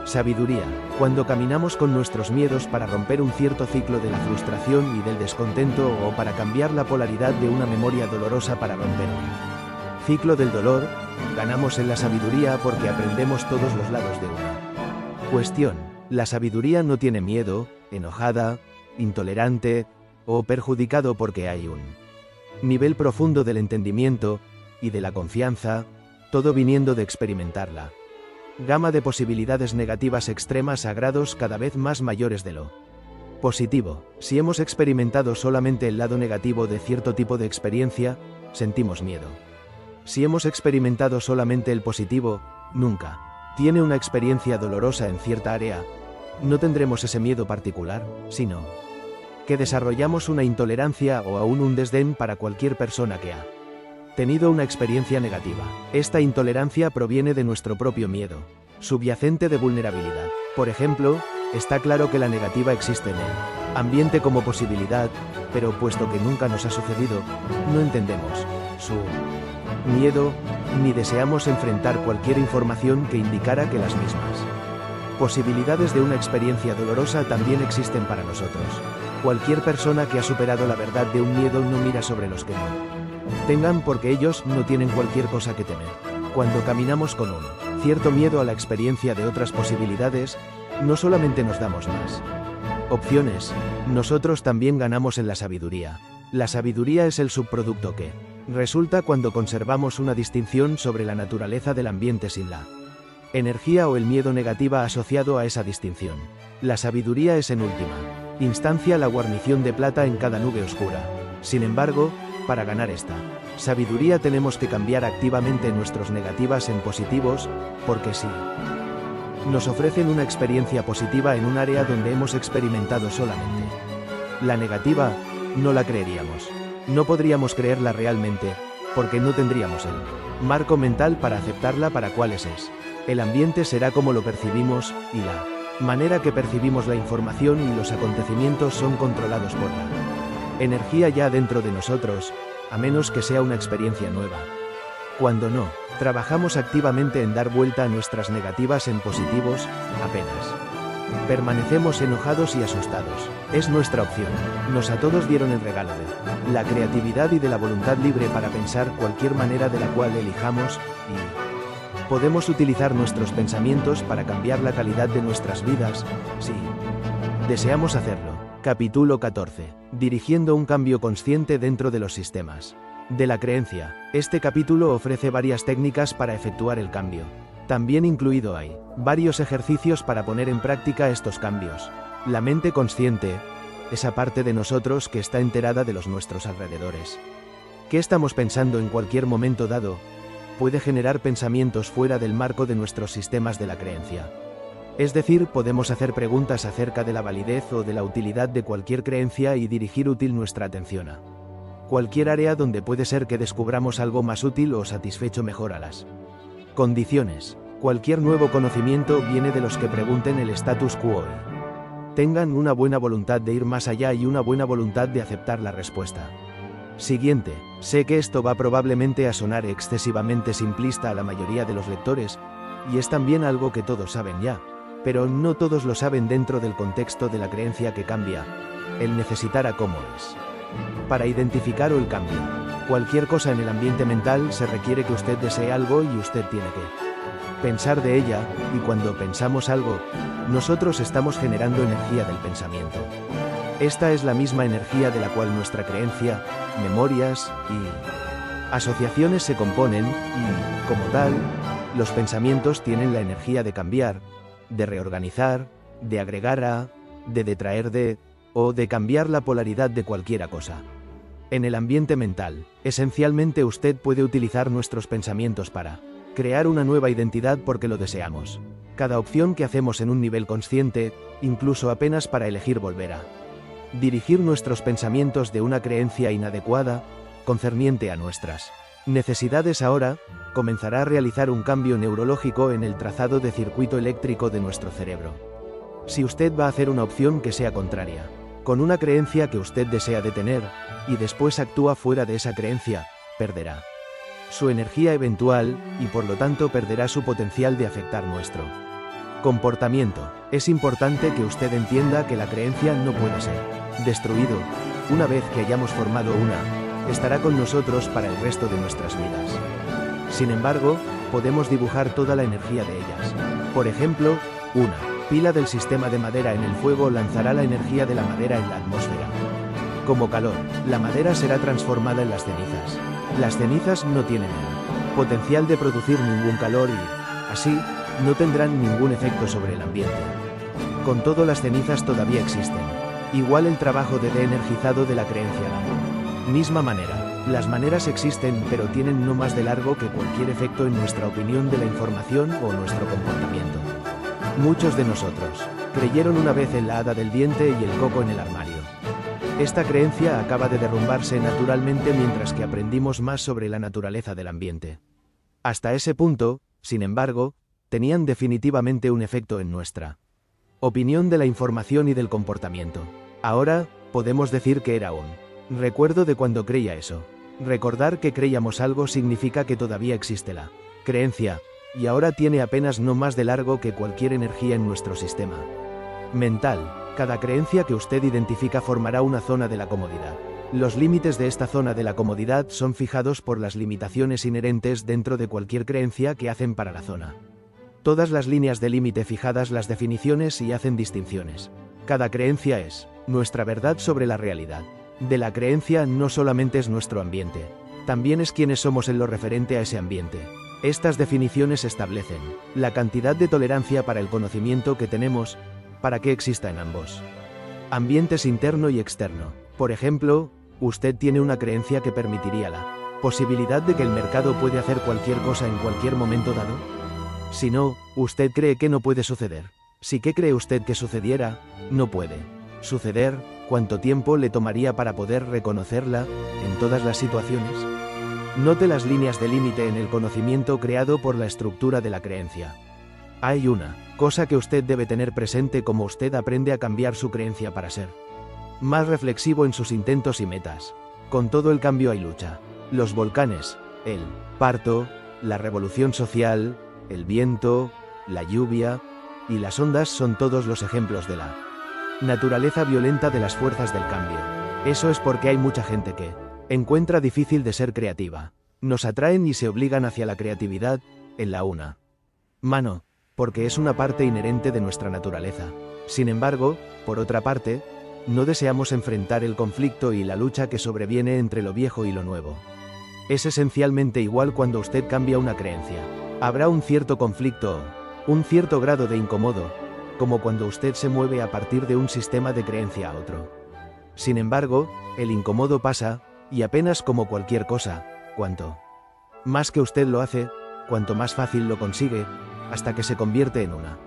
S1: Sabiduría, cuando caminamos con nuestros miedos para romper un cierto ciclo de la frustración y del descontento o para cambiar la polaridad de una memoria dolorosa para romper un ciclo del dolor, ganamos en la sabiduría porque aprendemos todos los lados de una cuestión. La sabiduría no tiene miedo, enojada, intolerante o perjudicado porque hay un nivel profundo del entendimiento y de la confianza, todo viniendo de experimentarla gama de posibilidades negativas extremas a grados cada vez más mayores de lo positivo. Si hemos experimentado solamente el lado negativo de cierto tipo de experiencia, sentimos miedo. Si hemos experimentado solamente el positivo, nunca tiene una experiencia dolorosa en cierta área, no tendremos ese miedo particular, sino que desarrollamos una intolerancia o aún un desdén para cualquier persona que ha tenido una experiencia negativa. Esta intolerancia proviene de nuestro propio miedo subyacente de vulnerabilidad. Por ejemplo, está claro que la negativa existe en el ambiente como posibilidad, pero puesto que nunca nos ha sucedido, no entendemos su miedo, ni deseamos enfrentar cualquier información que indicara que las mismas posibilidades de una experiencia dolorosa también existen para nosotros. Cualquier persona que ha superado la verdad de un miedo no mira sobre los que no tengan porque ellos no tienen cualquier cosa que temer. Cuando caminamos con un cierto miedo a la experiencia de otras posibilidades, no solamente nos damos más opciones, nosotros también ganamos en la sabiduría. La sabiduría es el subproducto que resulta cuando conservamos una distinción sobre la naturaleza del ambiente sin la energía o el miedo negativa asociado a esa distinción. La sabiduría es en última instancia la guarnición de plata en cada nube oscura. Sin embargo, para ganar esta sabiduría tenemos que cambiar activamente nuestros negativas en positivos, porque si nos ofrecen una experiencia positiva en un área donde hemos experimentado solamente La negativa, no la creeríamos. No podríamos creerla realmente, porque no tendríamos el marco mental para aceptarla para cuáles es. El ambiente será como lo percibimos, y la manera que percibimos la información y los acontecimientos son controlados por la energía ya dentro de nosotros, a menos que sea una experiencia nueva. Cuando no, trabajamos activamente en dar vuelta a nuestras negativas en positivos, apenas permanecemos enojados y asustados. Es nuestra opción. Nos a todos dieron el regalo de la creatividad y de la voluntad libre para pensar cualquier manera de la cual elijamos, y podemos utilizar nuestros pensamientos para cambiar la calidad de nuestras vidas, si deseamos hacerlo. Capítulo 14. Dirigiendo un cambio consciente dentro de los sistemas de la creencia. Este capítulo ofrece varias técnicas para efectuar el cambio. También incluido hay varios ejercicios para poner en práctica estos cambios. La mente consciente, esa parte de nosotros que está enterada de los nuestros alrededores. ¿Qué estamos pensando en cualquier momento dado? Puede generar pensamientos fuera del marco de nuestros sistemas de la creencia. Es decir, podemos hacer preguntas acerca de la validez o de la utilidad de cualquier creencia y dirigir útil nuestra atención a cualquier área donde puede ser que descubramos algo más útil o satisfecho mejor a las condiciones. Cualquier nuevo conocimiento viene de los que pregunten el status quo y tengan una buena voluntad de ir más allá y una buena voluntad de aceptar la respuesta siguiente. Sé que esto va probablemente a sonar excesivamente simplista a la mayoría de los lectores, y es también algo que todos saben ya, pero no todos lo saben dentro del contexto de la creencia que cambia, el necesitar a cómo es. Para identificar el cambio, cualquier cosa en el ambiente mental se requiere que usted desee algo y usted tiene que pensar de ella, y cuando pensamos algo, nosotros estamos generando energía del pensamiento. Esta es la misma energía de la cual nuestra creencia, memorias y asociaciones se componen y, como tal, los pensamientos tienen la energía de cambiar, de reorganizar, de agregar a, de detraer de, o de cambiar la polaridad de cualquiera cosa. En el ambiente mental, esencialmente usted puede utilizar nuestros pensamientos para crear una nueva identidad porque lo deseamos. Cada opción que hacemos en un nivel consciente, incluso apenas para elegir volver a dirigir nuestros pensamientos de una creencia inadecuada, concerniente a nuestras necesidades ahora, comenzará a realizar un cambio neurológico en el trazado de circuito eléctrico de nuestro cerebro. Si usted va a hacer una opción que sea contraria con una creencia que usted desea detener, y después actúa fuera de esa creencia, perderá su energía eventual, y por lo tanto perderá su potencial de afectar nuestro comportamiento. Es importante que usted entienda que la creencia no puede ser destruido. Una vez que hayamos formado una, estará con nosotros para el resto de nuestras vidas. Sin embargo, podemos dibujar toda la energía de ellas. Por ejemplo, una pila del sistema de madera en el fuego lanzará la energía de la madera en la atmósfera. Como calor, la madera será transformada en las cenizas. Las cenizas no tienen el potencial de producir ningún calor y, así, no tendrán ningún efecto sobre el ambiente. Con todo, las cenizas todavía existen. Igual el trabajo de de-energizado de la creencia. De la misma manera, las maneras existen pero tienen no más de largo que cualquier efecto en nuestra opinión de la información o nuestro comportamiento. Muchos de nosotros creyeron una vez en la hada del diente y el coco en el armario. Esta creencia acaba de derrumbarse naturalmente mientras que aprendimos más sobre la naturaleza del ambiente. Hasta ese punto, sin embargo, tenían definitivamente un efecto en nuestra opinión de la información y del comportamiento. Ahora, podemos decir que era un recuerdo de cuando creía eso. Recordar que creíamos algo significa que todavía existe la creencia, y ahora tiene apenas no más de largo que cualquier energía en nuestro sistema mental. Cada creencia que usted identifica formará una zona de la comodidad. Los límites de esta zona de la comodidad son fijados por las limitaciones inherentes dentro de cualquier creencia que hacen para la zona. Todas las líneas de límite fijadas las definiciones y hacen distinciones. Cada creencia es nuestra verdad sobre la realidad. De la creencia no solamente es nuestro ambiente, también es quienes somos en lo referente a ese ambiente. Estas definiciones establecen la cantidad de tolerancia para el conocimiento que tenemos, para que exista en ambos ambientes interno y externo. Por ejemplo, usted tiene una creencia que permitiría la posibilidad de que el mercado puede hacer cualquier cosa en cualquier momento dado. Si no, usted cree que no puede suceder. Si ¿qué cree usted que sucediera? No puede suceder. ¿cuánto tiempo le tomaría para poder reconocerla en todas las situaciones? Note las líneas de límite en el conocimiento creado por la estructura de la creencia. Hay una cosa que usted debe tener presente como usted aprende a cambiar su creencia para ser más reflexivo en sus intentos y metas. Con todo el cambio hay lucha. Los volcanes, el parto, la revolución social, el viento, la lluvia y las ondas son todos los ejemplos de la naturaleza violenta de las fuerzas del cambio. Eso es porque hay mucha gente que encuentra difícil de ser creativa. Nos atraen y se obligan hacia la creatividad, en la una mano, porque es una parte inherente de nuestra naturaleza. Sin embargo, por otra parte, no deseamos enfrentar el conflicto y la lucha que sobreviene entre lo viejo y lo nuevo. Es esencialmente igual cuando usted cambia una creencia. Habrá un cierto conflicto, un cierto grado de incómodo, como cuando usted se mueve a partir de un sistema de creencia a otro. Sin embargo, el incómodo pasa, y apenas como cualquier cosa, cuanto más que usted lo hace, cuanto más fácil lo consigue, hasta que se convierte en una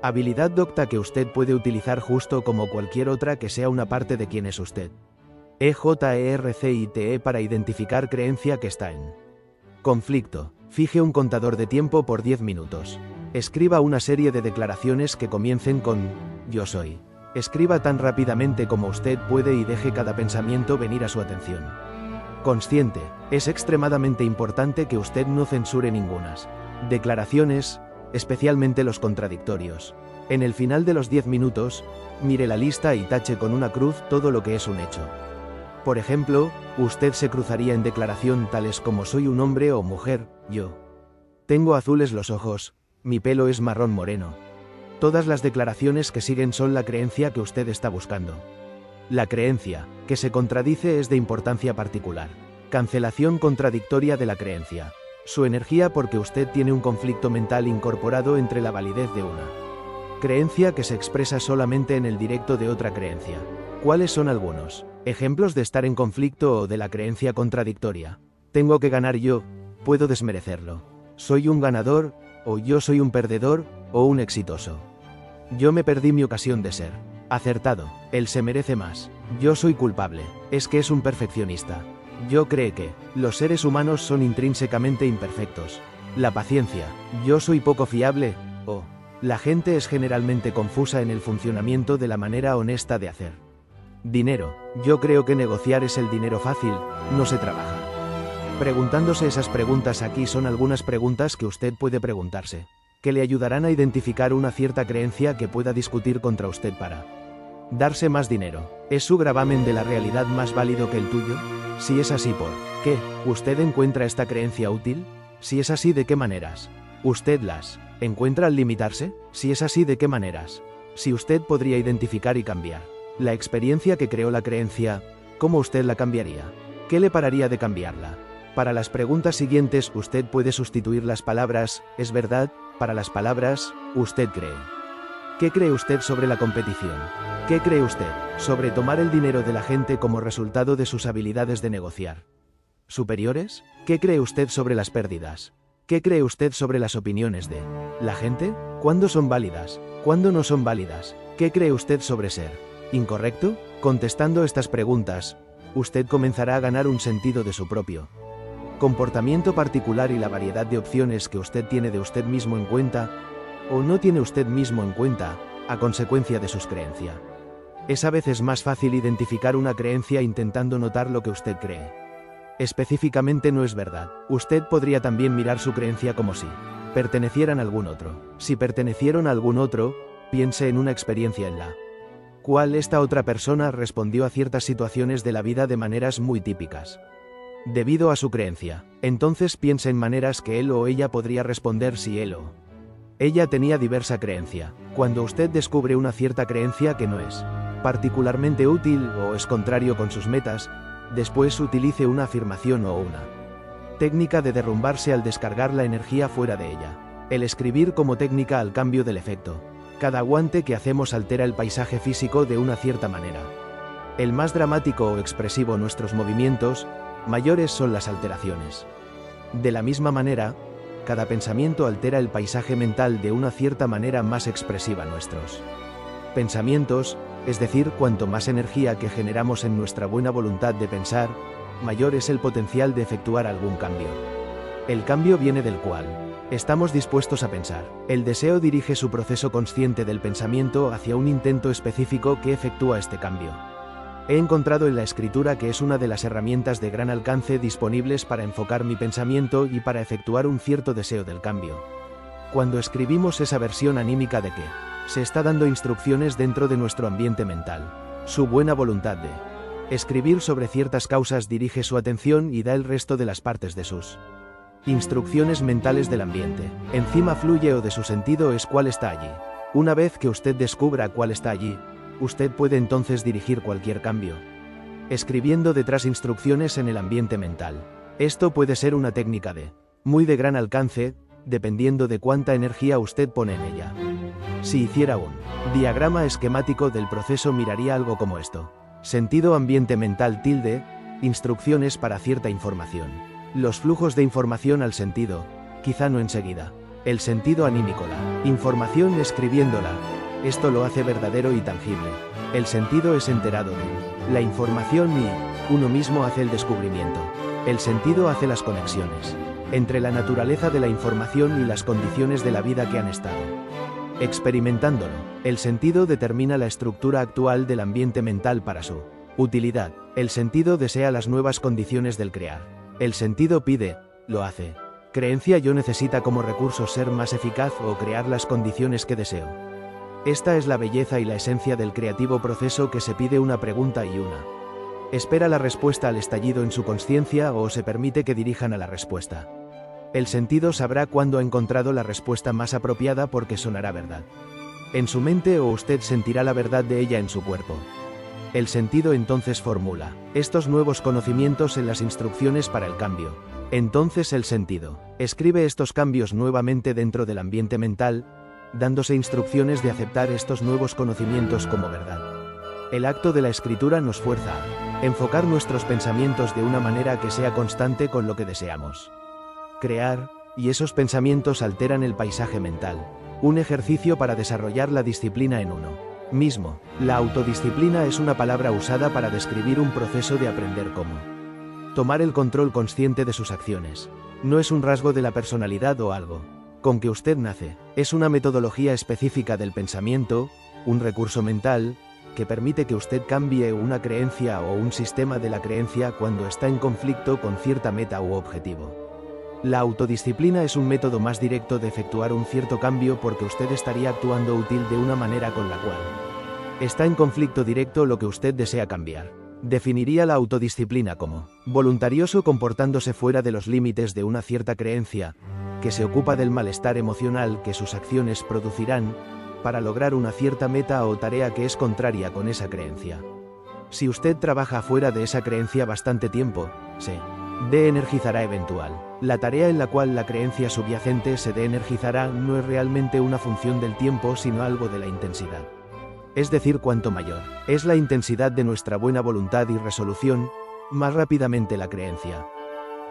S1: habilidad docta que usted puede utilizar justo como cualquier otra que sea una parte de quien es usted. EJERCITE para identificar creencia que está en conflicto. Fije un contador de tiempo por 10 minutos. Escriba una serie de declaraciones que comiencen con yo soy. Escriba tan rápidamente como usted puede y deje cada pensamiento venir a su atención consciente. Es extremadamente importante que usted no censure ningunas declaraciones, especialmente los contradictorios. En el final de los 10 minutos, mire la lista y tache con una cruz todo lo que es un hecho. Por ejemplo, usted se cruzaría en declaración tales como soy un hombre o mujer, yo tengo azules los ojos, mi pelo es marrón moreno. Todas las declaraciones que siguen son la creencia que usted está buscando. La creencia, que se contradice, es de importancia particular. Cancelación contradictoria de la creencia. Su energía porque usted tiene un conflicto mental incorporado entre la validez de una creencia que se expresa solamente en el directo de otra creencia. ¿Cuáles son algunos ejemplos de estar en conflicto o de la creencia contradictoria? Tengo que ganar yo, puedo desmerecerlo. Soy un ganador, o yo soy un perdedor, o un exitoso. Yo me perdí mi ocasión de ser acertado, él se merece más. Yo soy culpable, es que es un perfeccionista. Yo creo que los seres humanos son intrínsecamente imperfectos. La paciencia, yo soy poco fiable, o la gente es generalmente confusa en el funcionamiento de la manera honesta de hacer dinero. Yo creo que negociar es el dinero fácil, no se trabaja. Preguntándose esas preguntas aquí son algunas preguntas que usted puede preguntarse, que le ayudarán a identificar una cierta creencia que pueda discutir contra usted para darse más dinero. ¿Es su gravamen de la realidad más válido que el tuyo? Si es así, ¿por qué usted encuentra esta creencia útil? Si es así, ¿de qué maneras usted las encuentra al limitarse? Si es así, ¿de qué maneras? Si usted podría identificar y cambiar la experiencia que creó la creencia, ¿cómo usted la cambiaría? ¿Qué le pararía de cambiarla? Para las preguntas siguientes usted puede sustituir las palabras «es verdad» para las palabras «usted cree». ¿Qué cree usted sobre la competición? ¿Qué cree usted sobre tomar el dinero de la gente como resultado de sus habilidades de negociar superiores? ¿Qué cree usted sobre las pérdidas? ¿Qué cree usted sobre las opiniones de la gente? ¿Cuándo son válidas? ¿Cuándo no son válidas? ¿Qué cree usted sobre ser incorrecto? Contestando estas preguntas, usted comenzará a ganar un sentido de su propio comportamiento particular y la variedad de opciones que usted tiene de usted mismo en cuenta, o no tiene usted mismo en cuenta, a consecuencia de sus creencias. Es a veces más fácil identificar una creencia intentando notar lo que usted cree. Específicamente no es verdad. Usted podría también mirar su creencia como si pertenecieran a algún otro. Si pertenecieron a algún otro, piense en una experiencia en la cual esta otra persona respondió a ciertas situaciones de la vida de maneras muy típicas debido a su creencia. Entonces piense en maneras que él o ella podría responder si él o ella tenía diversa creencia. Cuando usted descubre una cierta creencia que no es particularmente útil o es contrario con sus metas, después utilice una afirmación o una técnica de derrumbarse al descargar la energía fuera de ella. El escribir como técnica al cambio del efecto. Cada guante que hacemos altera el paisaje físico de una cierta manera. El más dramático o expresivo nuestros movimientos, mayores son las alteraciones. De la misma manera, cada pensamiento altera el paisaje mental de una cierta manera más expresiva nuestros pensamientos, es decir, cuanto más energía que generamos en nuestra buena voluntad de pensar, mayor es el potencial de efectuar algún cambio. El cambio viene del cual estamos dispuestos a pensar. El deseo dirige su proceso consciente del pensamiento hacia un intento específico que efectúa este cambio. He encontrado en la escritura que es una de las herramientas de gran alcance disponibles para enfocar mi pensamiento y para efectuar un cierto deseo del cambio. Cuando escribimos esa versión anímica de que se está dando instrucciones dentro de nuestro ambiente mental, su buena voluntad de escribir sobre ciertas causas dirige su atención y da el resto de las partes de sus instrucciones mentales del ambiente. Encima fluye o de su sentido es cuál está allí. Una vez que usted descubra cuál está allí, usted puede entonces dirigir cualquier cambio, escribiendo detrás instrucciones en el ambiente mental. Esto puede ser una técnica muy de gran alcance, dependiendo de cuánta energía usted pone en ella. Si hiciera un diagrama esquemático del proceso miraría algo como esto. Sentido ambiente mental / instrucciones para cierta información. Los flujos de información al sentido, quizá no enseguida. El sentido anímico, la información escribiéndola, esto lo hace verdadero y tangible. El sentido es enterado de la información y uno mismo hace el descubrimiento. El sentido hace las conexiones entre la naturaleza de la información y las condiciones de la vida que han estado experimentándolo. El sentido determina la estructura actual del ambiente mental para su utilidad. El sentido desea las nuevas condiciones del crear. El sentido pide, lo hace. Creencia yo necesita como recurso ser más eficaz o crear las condiciones que deseo. Esta es la belleza y la esencia del creativo proceso que se pide una pregunta y una. Espera la respuesta al estallido en su consciencia o se permite que dirijan a la respuesta. El sentido sabrá cuándo ha encontrado la respuesta más apropiada porque sonará verdad en su mente o usted sentirá la verdad de ella en su cuerpo. El sentido entonces formula estos nuevos conocimientos en las instrucciones para el cambio. Entonces el sentido escribe estos cambios nuevamente dentro del ambiente mental, dándose instrucciones de aceptar estos nuevos conocimientos como verdad. El acto de la escritura nos fuerza a enfocar nuestros pensamientos de una manera que sea constante con lo que deseamos crear, y esos pensamientos alteran el paisaje mental. Un ejercicio para desarrollar la disciplina en uno mismo. La autodisciplina es una palabra usada para describir un proceso de aprender cómo tomar el control consciente de sus acciones. No es un rasgo de la personalidad o algo con que usted nace. Es una metodología específica del pensamiento, un recurso mental, que permite que usted cambie una creencia o un sistema de la creencia cuando está en conflicto con cierta meta u objetivo. La autodisciplina es un método más directo de efectuar un cierto cambio porque usted estaría actuando útil de una manera con la cual está en conflicto directo lo que usted desea cambiar. Definiría la autodisciplina como voluntarioso comportándose fuera de los límites de una cierta creencia, que se ocupa del malestar emocional que sus acciones producirán, para lograr una cierta meta o tarea que es contraria con esa creencia. Si usted trabaja fuera de esa creencia bastante tiempo, se de-energizará eventual. La tarea en la cual la creencia subyacente se de-energizará no es realmente una función del tiempo sino algo de la intensidad. Es decir, cuanto mayor es la intensidad de nuestra buena voluntad y resolución, más rápidamente la creencia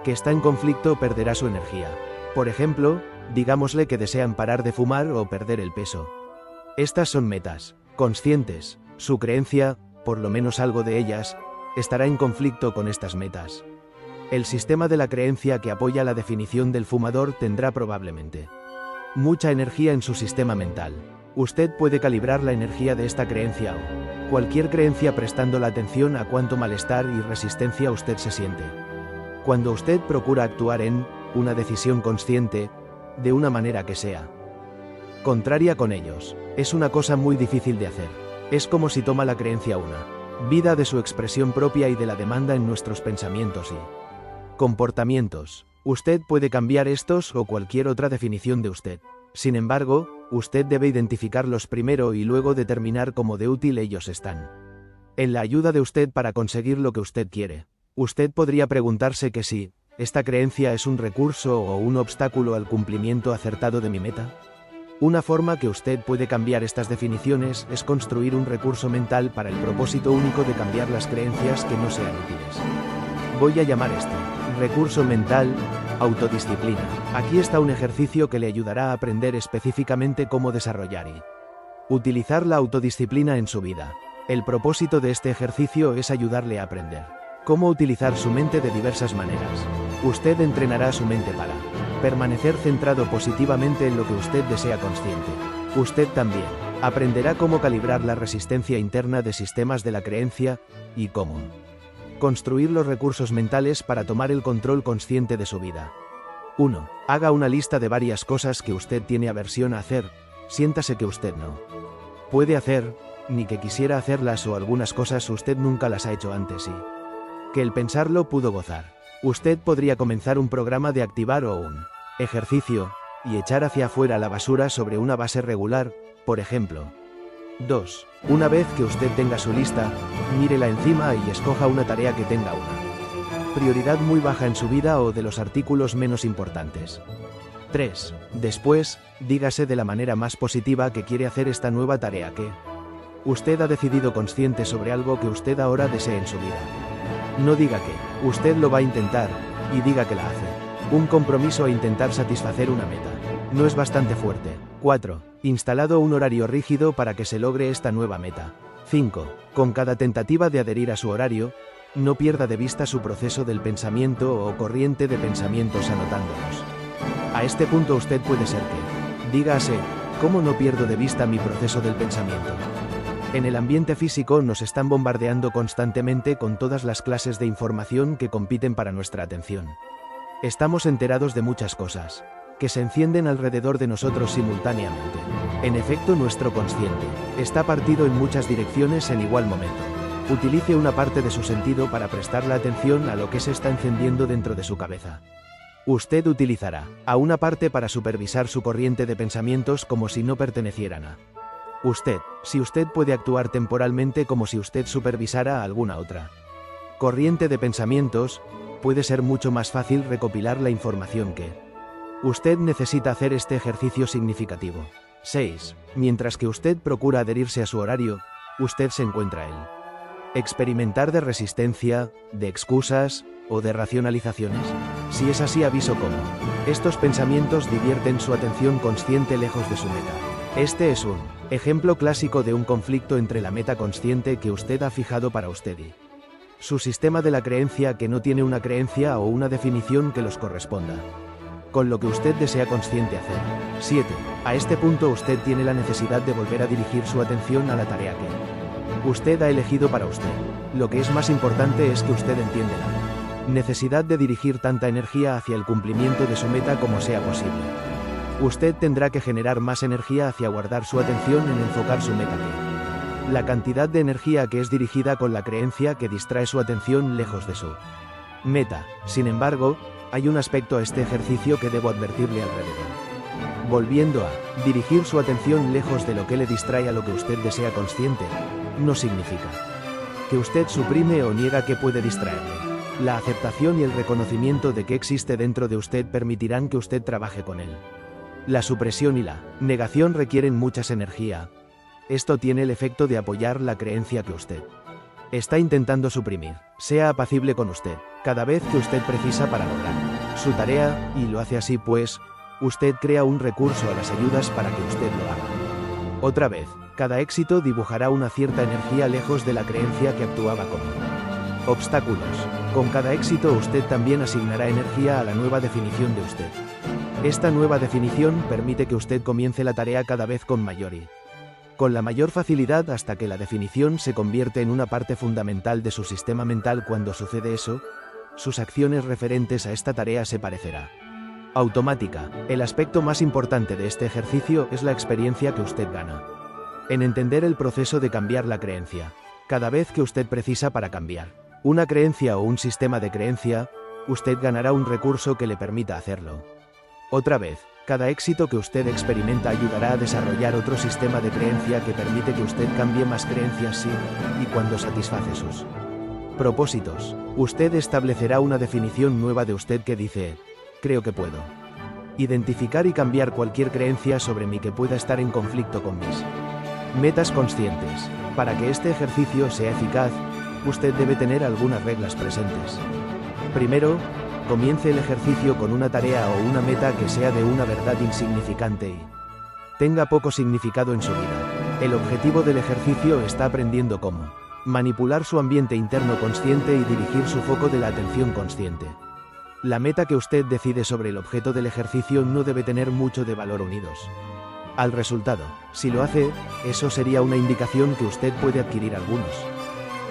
S1: que está en conflicto perderá su energía. Por ejemplo, digámosle que desean parar de fumar o perder el peso. Estas son metas conscientes. Su creencia, por lo menos algo de ellas, estará en conflicto con estas metas. El sistema de la creencia que apoya la definición del fumador tendrá probablemente mucha energía en su sistema mental. Usted puede calibrar la energía de esta creencia o cualquier creencia prestando la atención a cuánto malestar y resistencia usted se siente. Cuando usted procura actuar en una decisión consciente, de una manera que sea contraria con ellos, es una cosa muy difícil de hacer. Es como si toma la creencia una vida de su expresión propia y de la demanda en nuestros pensamientos y comportamientos. Usted puede cambiar estos o cualquier otra definición de usted. Sin embargo, usted debe identificarlos primero y luego determinar cómo de útil ellos están en la ayuda de usted para conseguir lo que usted quiere. Usted podría preguntarse que si esta creencia es un recurso o un obstáculo al cumplimiento acertado de mi meta. Una forma que usted puede cambiar estas definiciones es construir un recurso mental para el propósito único de cambiar las creencias que no sean útiles. Voy a llamar esto recurso mental, autodisciplina. Aquí está un ejercicio que le ayudará a aprender específicamente cómo desarrollar y Utilizar la autodisciplina en su vida. El propósito de este ejercicio es ayudarle a aprender cómo utilizar su mente de diversas maneras. Usted entrenará su mente para permanecer centrado positivamente en lo que usted desea consciente. Usted también aprenderá cómo calibrar la resistencia interna de sistemas de la creencia y cómo construir los recursos mentales para tomar el control consciente de su vida. 1. Haga una lista de varias cosas que usted tiene aversión a hacer. Siéntase que usted no puede hacer, ni que quisiera hacerlas, o algunas cosas usted nunca las ha hecho antes y que el pensarlo pudo gozar. Usted podría comenzar un programa de activar o un ejercicio y echar hacia afuera la basura sobre una base regular, por ejemplo. 2. Una vez que usted tenga su lista, mírela encima y escoja una tarea que tenga una prioridad muy baja en su vida o de los artículos menos importantes. 3. Después, dígase de la manera más positiva que quiere hacer esta nueva tarea que usted ha decidido consciente sobre algo que usted ahora desee en su vida. No diga que usted lo va a intentar, y diga que la hace. Un compromiso a intentar satisfacer una meta no es bastante fuerte. 4. Instalado un horario rígido para que se logre esta nueva meta. 5. Con cada tentativa de adherir a su horario, no pierda de vista su proceso del pensamiento o corriente de pensamientos anotándolos. A este punto usted puede ser que dígase, ¿cómo no pierdo de vista mi proceso del pensamiento? En el ambiente físico nos están bombardeando constantemente con todas las clases de información que compiten para nuestra atención. Estamos enterados de muchas cosas que se encienden alrededor de nosotros simultáneamente. En efecto, nuestro consciente está partido en muchas direcciones en igual momento. Utilice una parte de su sentido para prestar la atención a lo que se está encendiendo dentro de su cabeza. Usted utilizará a una parte para supervisar su corriente de pensamientos como si no pertenecieran a usted, si usted puede actuar temporalmente como si usted supervisara a alguna otra corriente de pensamientos, puede ser mucho más fácil recopilar la información que usted necesita hacer este ejercicio significativo. 6. Mientras que usted procura adherirse a su horario, usted se encuentra en experimentar de resistencia, de excusas o de racionalizaciones. Si es así, aviso cómo estos pensamientos divierten su atención consciente lejos de su meta. Este es un ejemplo clásico de un conflicto entre la meta consciente que usted ha fijado para usted y su sistema de la creencia que no tiene una creencia o una definición que los corresponda con lo que usted desea consciente hacer. 7. A este punto usted tiene la necesidad de volver a dirigir su atención a la tarea que usted ha elegido para usted. Lo que es más importante es que usted entienda la necesidad de dirigir tanta energía hacia el cumplimiento de su meta como sea posible. Usted tendrá que generar más energía hacia guardar su atención en enfocar su meta que la cantidad de energía que es dirigida con la creencia que distrae su atención lejos de su meta. Sin embargo, hay un aspecto a este ejercicio que debo advertirle alrededor. Volviendo a dirigir su atención lejos de lo que le distrae a lo que usted desea consciente, no significa que usted suprime o niega que puede distraerle. La aceptación y el reconocimiento de que existe dentro de usted permitirán que usted trabaje con él. La supresión y la negación requieren mucha energía. Esto tiene el efecto de apoyar la creencia que usted está intentando suprimir. Sea apacible con usted cada vez que usted precisa para lograr su tarea, y lo hace así pues, usted crea un recurso a las ayudas para que usted lo haga. Otra vez, cada éxito dibujará una cierta energía lejos de la creencia que actuaba como obstáculos. Con cada éxito usted también asignará energía a la nueva definición de usted. Esta nueva definición permite que usted comience la tarea cada vez con la mayor facilidad hasta que la definición se convierte en una parte fundamental de su sistema mental. Cuando sucede eso, sus acciones referentes a esta tarea se parecerá automática. El aspecto más importante de este ejercicio es la experiencia que usted gana en entender el proceso de cambiar la creencia. Cada vez que usted precisa para cambiar una creencia o un sistema de creencia, usted ganará un recurso que le permita hacerlo. Otra vez, cada éxito que usted experimenta ayudará a desarrollar otro sistema de creencia que permite que usted cambie más creencias si y cuando satisface sus propósitos. Usted establecerá una definición nueva de usted que dice: creo que puedo identificar y cambiar cualquier creencia sobre mí que pueda estar en conflicto con mis metas conscientes. Para que este ejercicio sea eficaz, usted debe tener algunas reglas presentes. Primero, comience el ejercicio con una tarea o una meta que sea de una verdad insignificante y tenga poco significado en su vida. El objetivo del ejercicio está aprendiendo cómo manipular su ambiente interno consciente y dirigir su foco de la atención consciente. La meta que usted decide sobre el objeto del ejercicio no debe tener mucho de valor unidos al resultado. Si lo hace, eso sería una indicación que usted puede adquirir algunos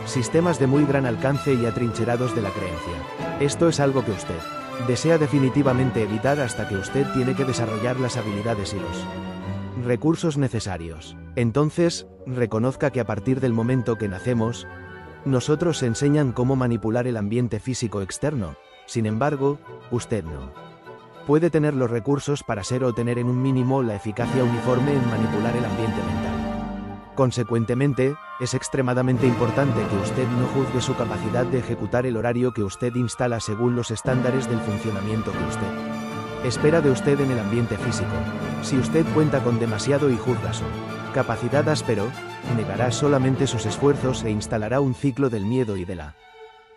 S1: sistemas de muy gran alcance y atrincherados de la creencia. Esto es algo que usted desea definitivamente evitar hasta que usted tiene que desarrollar las habilidades y los recursos necesarios. Entonces, reconozca que a partir del momento que nacemos, nosotros enseñan cómo manipular el ambiente físico externo. Sin embargo, usted no puede tener los recursos para ser o tener en un mínimo la eficacia uniforme en manipular el ambiente mental. Consecuentemente, es extremadamente importante que usted no juzgue su capacidad de ejecutar el horario que usted instala según los estándares del funcionamiento que usted espera de usted en el ambiente físico. Si usted cuenta con demasiado y juzga su capacidad áspero, negará solamente sus esfuerzos e instalará un ciclo del miedo y de la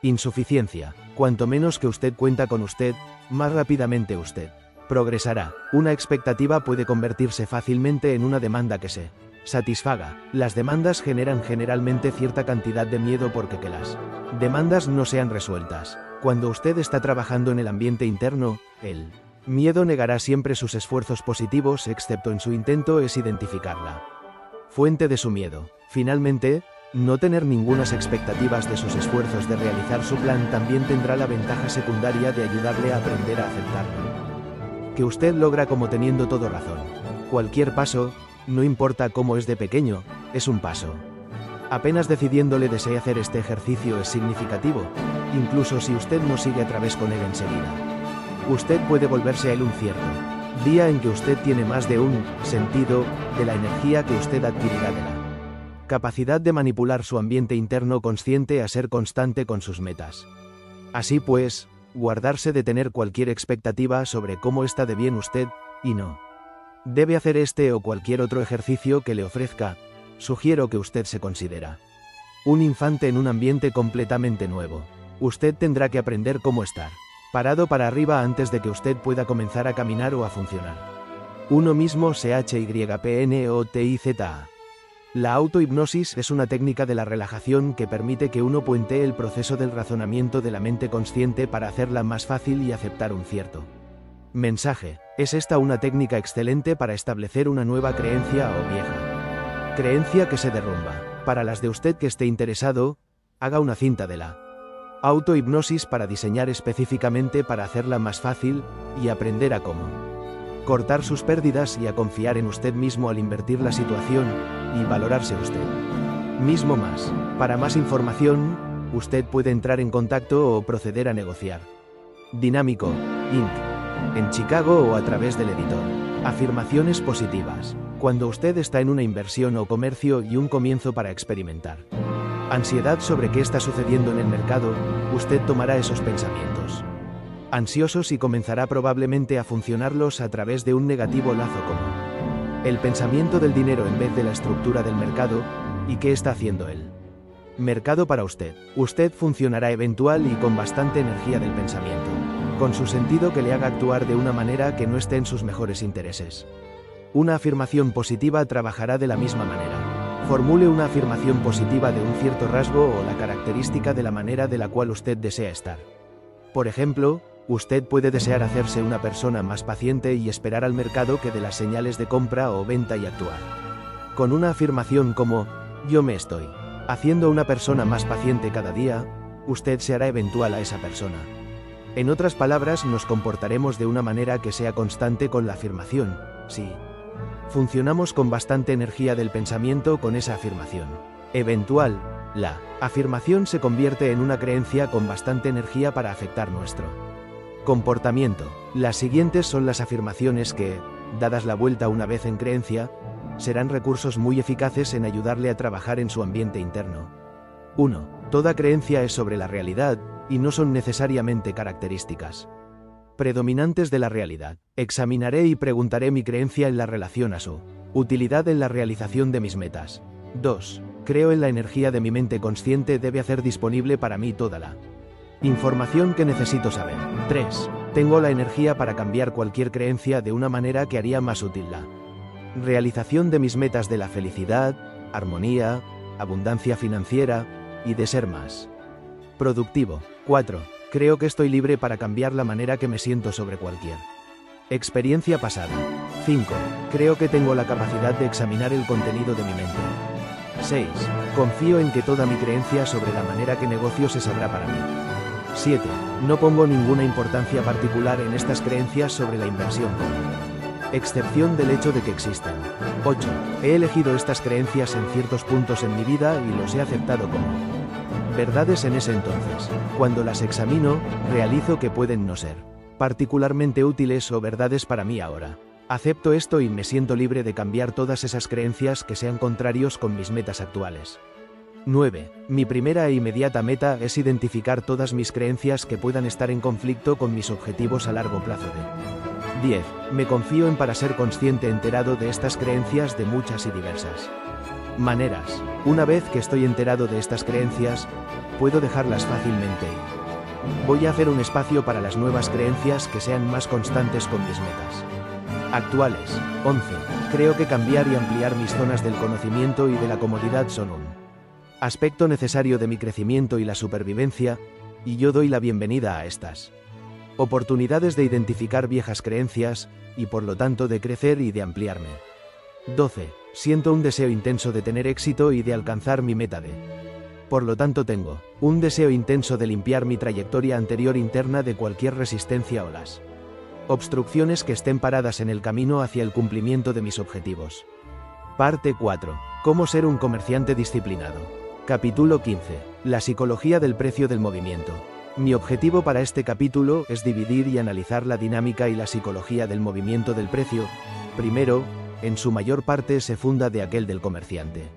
S1: insuficiencia. Cuanto menos que usted cuenta con usted, más rápidamente usted progresará. Una expectativa puede convertirse fácilmente en una demanda que se satisfaga. Las demandas generan generalmente cierta cantidad de miedo porque que las demandas no sean resueltas. Cuando usted está trabajando en el ambiente interno, el miedo negará siempre sus esfuerzos positivos, excepto en su intento es identificar la fuente de su miedo. Finalmente, no tener ningunas expectativas de sus esfuerzos de realizar su plan también tendrá la ventaja secundaria de ayudarle a aprender a aceptarlo. Que usted logra como teniendo todo razón. Cualquier paso, no importa cómo es de pequeño, es un paso. Apenas decidiéndole desea hacer este ejercicio es significativo, incluso si usted no sigue a través con él enseguida. Usted puede volverse a él un cierto día en que usted tiene más de un sentido de la energía que usted adquirirá de la capacidad de manipular su ambiente interno consciente a ser constante con sus metas. Así pues, guardarse de tener cualquier expectativa sobre cómo está de bien usted, y no debe hacer este o cualquier otro ejercicio que le ofrezca. Sugiero que usted se considera un infante en un ambiente completamente nuevo. Usted tendrá que aprender cómo estar parado para arriba antes de que usted pueda comenzar a caminar o a funcionar. Uno mismo CHYPNOTIZA. La autohipnosis es una técnica de la relajación que permite que uno puentee el proceso del razonamiento de la mente consciente para hacerla más fácil y aceptar un cierto mensaje. Es esta una técnica excelente para establecer una nueva creencia o vieja creencia que se derrumba. Para las de usted que esté interesado, haga una cinta de la autohipnosis para diseñar específicamente para hacerla más fácil y aprender a cómo cortar sus pérdidas y a confiar en usted mismo al invertir la situación y valorarse usted mismo más. Para más información, usted puede entrar en contacto o proceder a negociar. Dinámico, Inc. en Chicago o a través del editor. Afirmaciones positivas. Cuando usted está en una inversión o comercio y un comienzo para experimentar ansiedad sobre qué está sucediendo en el mercado, usted tomará esos pensamientos ansiosos y comenzará probablemente a funcionarlos a través de un negativo lazo común. El pensamiento del dinero en vez de la estructura del mercado, ¿y qué está haciendo el mercado para usted? Usted funcionará eventual y con bastante energía del pensamiento, con su sentido que le haga actuar de una manera que no esté en sus mejores intereses. Una afirmación positiva trabajará de la misma manera. Formule una afirmación positiva de un cierto rasgo o la característica de la manera de la cual usted desea estar. Por ejemplo, usted puede desear hacerse una persona más paciente y esperar al mercado que dé las señales de compra o venta y actuar. Con una afirmación como, yo me estoy haciendo una persona más paciente cada día, usted se hará eventual a esa persona. En otras palabras, nos comportaremos de una manera que sea constante con la afirmación. Sí. Funcionamos con bastante energía del pensamiento con esa afirmación eventual, la afirmación se convierte en una creencia con bastante energía para afectar nuestro comportamiento. Las siguientes son las afirmaciones que, dadas la vuelta una vez en creencia, serán recursos muy eficaces en ayudarle a trabajar en su ambiente interno. 1. Toda creencia es sobre la realidad, y no son necesariamente características predominantes de la realidad. Examinaré y preguntaré mi creencia en la relación a su utilidad en la realización de mis metas. 2. Creo en la energía de mi mente consciente debe hacer disponible para mí toda la información que necesito saber. 3. Tengo la energía para cambiar cualquier creencia de una manera que haría más útil la realización de mis metas de la felicidad, armonía, abundancia financiera, y de ser más productivo. 4. Creo que estoy libre para cambiar la manera que me siento sobre cualquier experiencia pasada. 5. Creo que tengo la capacidad de examinar el contenido de mi mente. 6. Confío en que toda mi creencia sobre la manera que negocio se sabrá para mí. 7. No pongo ninguna importancia particular en estas creencias sobre la inversión con excepción del hecho de que existen. 8. He elegido estas creencias en ciertos puntos en mi vida y los he aceptado como verdades en ese entonces. Cuando las examino, realizo que pueden no ser particularmente útiles o verdades para mí ahora. Acepto esto y me siento libre de cambiar todas esas creencias que sean contrarios con mis metas actuales. 9. Mi primera e inmediata meta es identificar todas mis creencias que puedan estar en conflicto con mis objetivos a largo plazo de 10. Me confío en para ser consciente enterado de estas creencias de muchas y diversas maneras. Una vez que estoy enterado de estas creencias, puedo dejarlas fácilmente ir. Voy a hacer un espacio para las nuevas creencias que sean más constantes con mis metas actuales. 11. Creo que cambiar y ampliar mis zonas del conocimiento y de la comodidad son un aspecto necesario de mi crecimiento y la supervivencia, y yo doy la bienvenida a estas oportunidades de identificar viejas creencias, y por lo tanto de crecer y de ampliarme. 12. Siento un deseo intenso de tener éxito y de alcanzar mi meta de. Por lo tanto tengo un deseo intenso de limpiar mi trayectoria anterior interna de cualquier resistencia o las obstrucciones que estén paradas en el camino hacia el cumplimiento de mis objetivos. Parte 4. Cómo ser un comerciante disciplinado. Capítulo 15. La psicología del precio del movimiento. Mi objetivo para este capítulo es dividir y analizar la dinámica y la psicología del movimiento del precio. Primero, en su mayor parte se funda de aquel del comerciante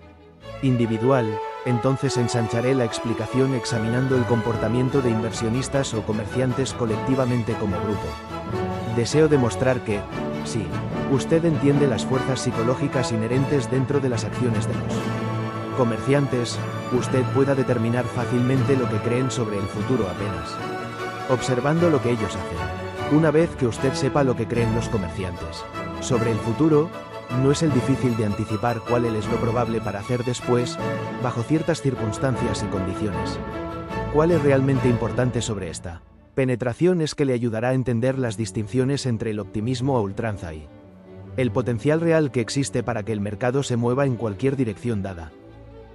S1: individual, entonces ensancharé la explicación examinando el comportamiento de inversionistas o comerciantes colectivamente como grupo. Deseo demostrar que, sí, usted entiende las fuerzas psicológicas inherentes dentro de las acciones de los comerciantes, usted pueda determinar fácilmente lo que creen sobre el futuro apenas observando lo que ellos hacen. Una vez que usted sepa lo que creen los comerciantes sobre el futuro, no es el difícil de anticipar cuál es lo probable para hacer después, bajo ciertas circunstancias y condiciones. ¿Cuál es realmente importante sobre esta penetración? Es que le ayudará a entender las distinciones entre el optimismo a ultranza y el potencial real que existe para que el mercado se mueva en cualquier dirección dada.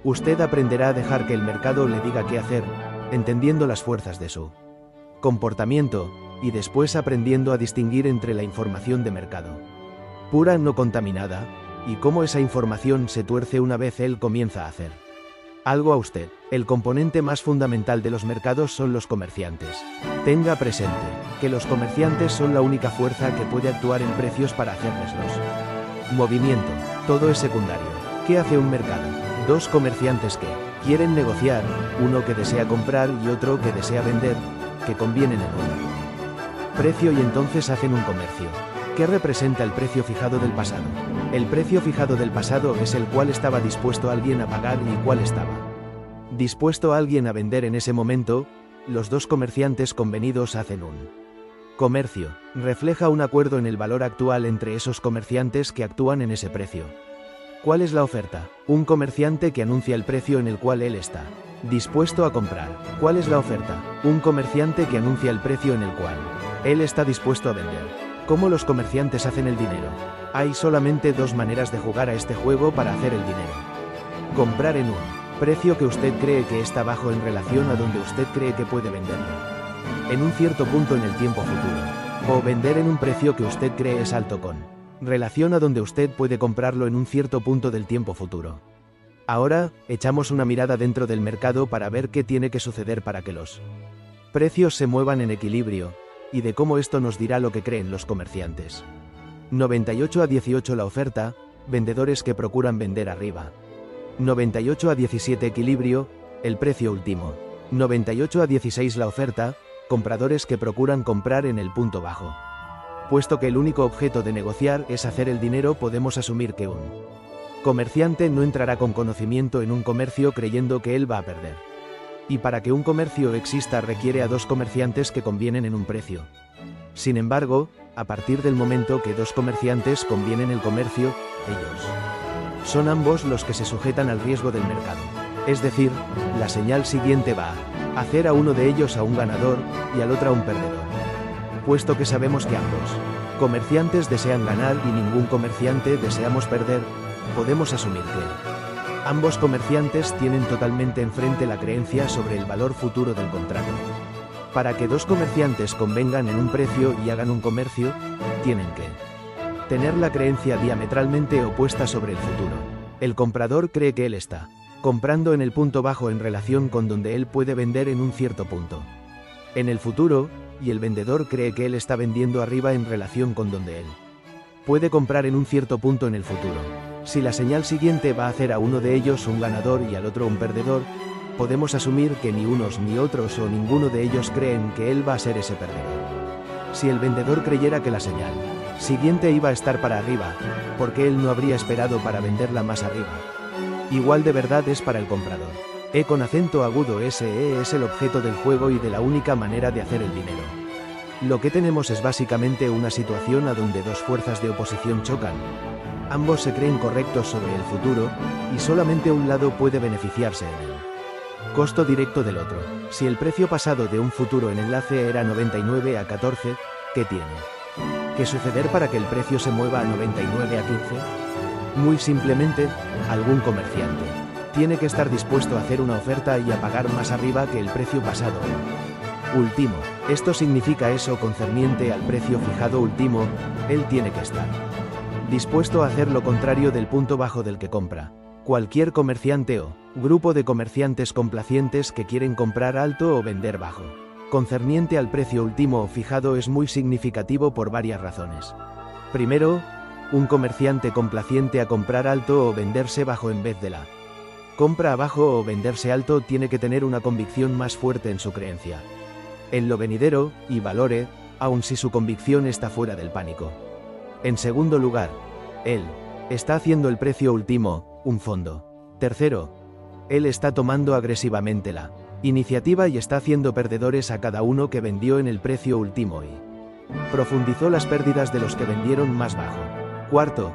S1: Usted aprenderá a dejar que el mercado le diga qué hacer, entendiendo las fuerzas de su comportamiento, y después aprendiendo a distinguir entre la información de mercado pura no contaminada, y cómo esa información se tuerce una vez él comienza a hacer algo a usted. El componente más fundamental de los mercados son los comerciantes. Tenga presente que los comerciantes son la única fuerza que puede actuar en precios para hacerles movimiento. Todo es secundario. ¿Qué hace un mercado? Dos comerciantes que quieren negociar, uno que desea comprar y otro que desea vender, que convienen en un precio y entonces hacen un comercio. ¿Qué representa el precio fijado del pasado? El precio fijado del pasado es el cual estaba dispuesto alguien a pagar y cuál estaba dispuesto alguien a vender en ese momento. Los dos comerciantes convenidos hacen un comercio. Refleja un acuerdo en el valor actual entre esos comerciantes que actúan en ese precio. ¿Cuál es la oferta? Un comerciante que anuncia el precio en el cual él está dispuesto a comprar. ¿Cuál es la oferta? Un comerciante que anuncia el precio en el cual él está dispuesto a vender. ¿Cómo los comerciantes hacen el dinero? Hay solamente dos maneras de jugar a este juego para hacer el dinero. Comprar en un precio que usted cree que está bajo en relación a donde usted cree que puede venderlo en un cierto punto en el tiempo futuro. O vender en un precio que usted cree es alto con relación a donde usted puede comprarlo en un cierto punto del tiempo futuro. Ahora, echamos una mirada dentro del mercado para ver qué tiene que suceder para que los precios se muevan en equilibrio, y de cómo esto nos dirá lo que creen los comerciantes. 98-18 la oferta, vendedores que procuran vender arriba. 98-17 equilibrio, el precio último. 98-16 la oferta, compradores que procuran comprar en el punto bajo. Puesto que el único objeto de negociar es hacer el dinero, podemos asumir que un comerciante no entrará con conocimiento en un comercio creyendo que él va a perder. Y para que un comercio exista requiere a dos comerciantes que convienen en un precio. Sin embargo, a partir del momento que dos comerciantes convienen el comercio, ellos son ambos los que se sujetan al riesgo del mercado. Es decir, la señal siguiente va a hacer a uno de ellos a un ganador y al otro a un perdedor. Puesto que sabemos que ambos comerciantes desean ganar y ningún comerciante deseamos perder, podemos asumir que ambos comerciantes tienen totalmente enfrente la creencia sobre el valor futuro del contrato. Para que dos comerciantes convengan en un precio y hagan un comercio, tienen que tener la creencia diametralmente opuesta sobre el futuro. El comprador cree que él está comprando en el punto bajo en relación con donde él puede vender en un cierto punto en el futuro, y el vendedor cree que él está vendiendo arriba en relación con donde él puede comprar en un cierto punto en el futuro. Si la señal siguiente va a hacer a uno de ellos un ganador y al otro un perdedor, podemos asumir que ni unos ni otros o ninguno de ellos creen que él va a ser ese perdedor. Si el vendedor creyera que la señal siguiente iba a estar para arriba, ¿por qué él no habría esperado para venderla más arriba? Igual de verdad es para el comprador. Con acento agudo ese es el objeto del juego y de la única manera de hacer el dinero. Lo que tenemos es básicamente una situación a donde dos fuerzas de oposición chocan. Ambos se creen correctos sobre el futuro, y solamente un lado puede beneficiarse en el costo directo del otro. Si el precio pasado de un futuro en enlace era 99 a 14, ¿qué tiene que suceder para que el precio se mueva a 99 a 15? Muy simplemente, algún comerciante tiene que estar dispuesto a hacer una oferta y a pagar más arriba que el precio pasado último. Esto significa eso concerniente al precio fijado último, él tiene que estar dispuesto a hacer lo contrario del punto bajo del que compra. Cualquier comerciante o grupo de comerciantes complacientes que quieren comprar alto o vender bajo concerniente al precio último fijado es muy significativo por varias razones. Primero, un comerciante complaciente a comprar alto o venderse bajo en vez de la compra abajo o venderse alto tiene que tener una convicción más fuerte en su creencia en lo venidero, y valore, aun si su convicción está fuera del pánico. En segundo lugar, él está haciendo el precio último un fondo. Tercero, él está tomando agresivamente la iniciativa y está haciendo perdedores a cada uno que vendió en el precio último y profundizó las pérdidas de los que vendieron más bajo. Cuarto,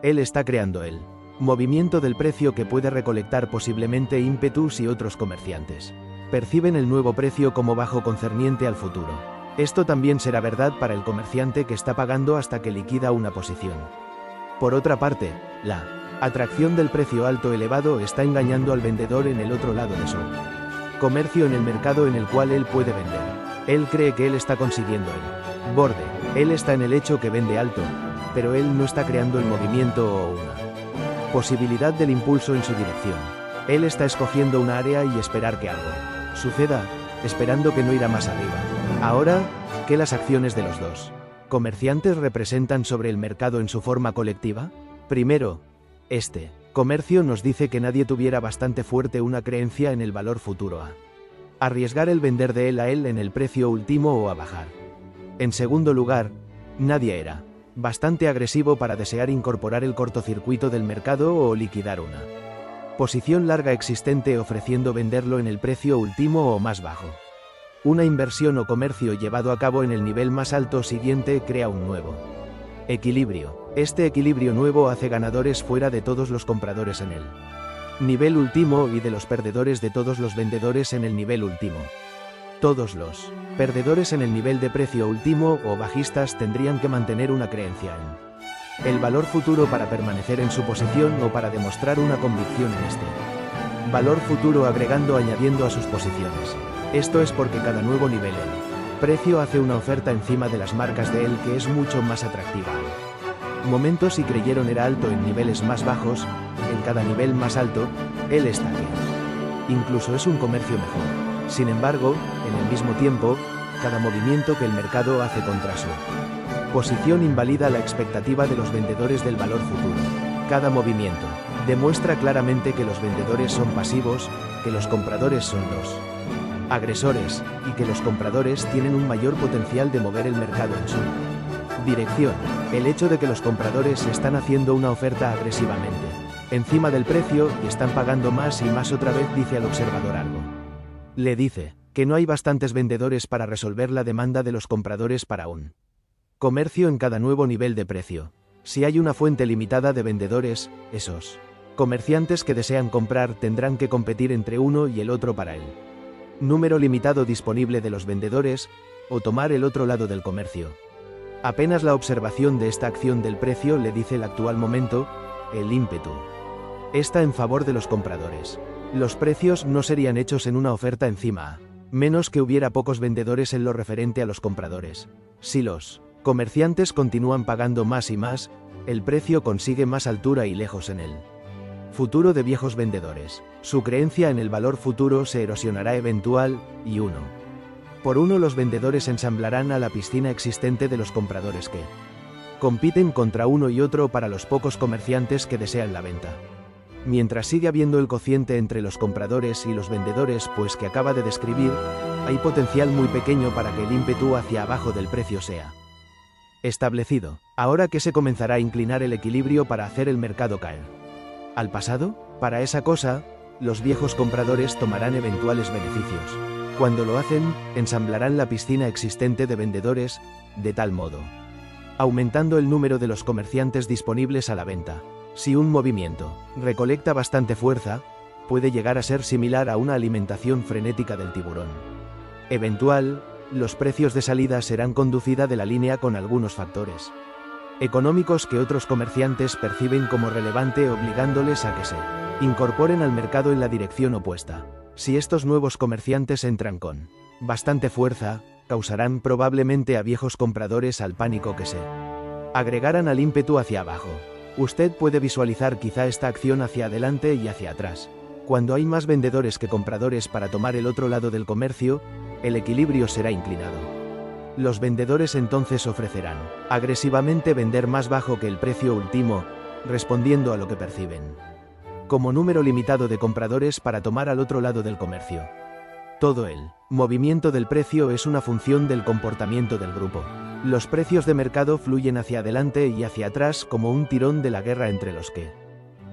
S1: él está creando el movimiento del precio que puede recolectar posiblemente ímpetu si otros comerciantes perciben el nuevo precio como bajo concerniente al futuro. Esto también será verdad para el comerciante que está pagando hasta que liquida una posición. Por otra parte, la atracción del precio alto elevado está engañando al vendedor en el otro lado de su comercio en el mercado en el cual él puede vender. Él cree que él está consiguiendo el borde, él está en el hecho que vende alto, pero él no está creando el movimiento o una posibilidad del impulso en su dirección. Él está escogiendo una área y esperar que algo suceda, esperando que no irá más arriba. Ahora, ¿qué las acciones de los dos comerciantes representan sobre el mercado en su forma colectiva? Primero, este comercio nos dice que nadie tuviera bastante fuerte una creencia en el valor futuro a arriesgar el vender de él a él en el precio último o a bajar. En segundo lugar, nadie era bastante agresivo para desear incorporar el cortocircuito del mercado o liquidar una posición larga existente ofreciendo venderlo en el precio último o más bajo. Una inversión o comercio llevado a cabo en el nivel más alto siguiente crea un nuevo equilibrio. Este equilibrio nuevo hace ganadores fuera de todos los compradores en el nivel último y de los perdedores de todos los vendedores en el nivel último. Todos los perdedores en el nivel de precio último o bajistas tendrían que mantener una creencia en el valor futuro para permanecer en su posición o para demostrar una convicción en este valor futuro agregando o añadiendo a sus posiciones. Esto es porque cada nuevo nivel el precio hace una oferta encima de las marcas de él que es mucho más atractiva. Al momento si creyeron era alto en niveles más bajos, en cada nivel más alto, él está que incluso es un comercio mejor. Sin embargo, en el mismo tiempo, cada movimiento que el mercado hace contra su posición invalida la expectativa de los vendedores del valor futuro. Cada movimiento demuestra claramente que los vendedores son pasivos, que los compradores son los agresores, y que los compradores tienen un mayor potencial de mover el mercado en su dirección. El hecho de que los compradores están haciendo una oferta agresivamente encima del precio y están pagando más y más otra vez dice al observador algo. Le dice que no hay bastantes vendedores para resolver la demanda de los compradores para un Comercio en cada nuevo nivel de precio. Si hay una fuente limitada de vendedores, esos comerciantes que desean comprar tendrán que competir entre uno y el otro para el número limitado disponible de los vendedores, o tomar el otro lado del comercio. Apenas la observación de esta acción del precio le dice el actual momento, el ímpetu está en favor de los compradores. Los precios no serían hechos en una oferta encima, a menos que hubiera pocos vendedores en lo referente a los compradores. Si los comerciantes continúan pagando más y más, el precio consigue más altura y lejos en el futuro de viejos vendedores. Su creencia en el valor futuro se erosionará eventual, y uno por uno los vendedores ensamblarán a la piscina existente de los compradores que compiten contra uno y otro para los pocos comerciantes que desean la venta. Mientras sigue habiendo el cociente entre los compradores y los vendedores pues que acaba de describir, hay potencial muy pequeño para que el ímpetu hacia abajo del precio sea establecido. Ahora que se comenzará a inclinar el equilibrio para hacer el mercado caer al pasado, para esa cosa, los viejos compradores tomarán eventuales beneficios. Cuando lo hacen, ensamblarán la piscina existente de vendedores, de tal modo aumentando el número de los comerciantes disponibles a la venta. Si un movimiento recolecta bastante fuerza, puede llegar a ser similar a una alimentación frenética del tiburón. Eventual, los precios de salida serán conducida de la línea con algunos factores económicos que otros comerciantes perciben como relevante, obligándoles a que se incorporen al mercado en la dirección opuesta. Si estos nuevos comerciantes entran con bastante fuerza, causarán probablemente a viejos compradores al pánico que se agregarán al ímpetu hacia abajo. Usted puede visualizar quizá esta acción hacia adelante y hacia atrás. Cuando hay más vendedores que compradores para tomar el otro lado del comercio, el equilibrio será inclinado. Los vendedores entonces ofrecerán agresivamente vender más bajo que el precio último, respondiendo a lo que perciben como número limitado de compradores para tomar al otro lado del comercio. Todo el movimiento del precio es una función del comportamiento del grupo. Los precios de mercado fluyen hacia adelante y hacia atrás como un tirón de la guerra entre los que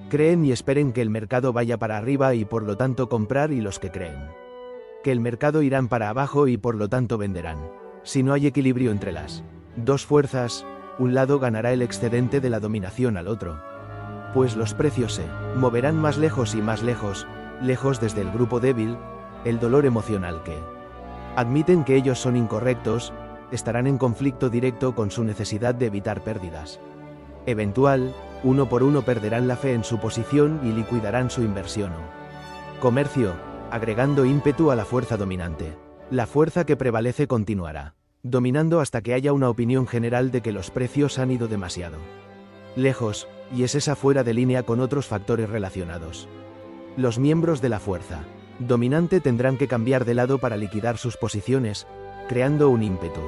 S1: creen y esperen que el mercado vaya para arriba y por lo tanto comprar y los que creen que el mercado irán para abajo y por lo tanto venderán. Si no hay equilibrio entre las dos fuerzas, un lado ganará el excedente de la dominación al otro. Pues los precios se moverán más lejos y más lejos, lejos desde el grupo débil, el dolor emocional que admiten que ellos son incorrectos, estarán en conflicto directo con su necesidad de evitar pérdidas. Eventual, uno por uno perderán la fe en su posición y liquidarán su inversión o comercio, agregando ímpetu a la fuerza dominante. La fuerza que prevalece continuará dominando hasta que haya una opinión general de que los precios han ido demasiado lejos, y es esa fuera de línea con otros factores relacionados. Los miembros de la fuerza dominante tendrán que cambiar de lado para liquidar sus posiciones, creando un ímpetu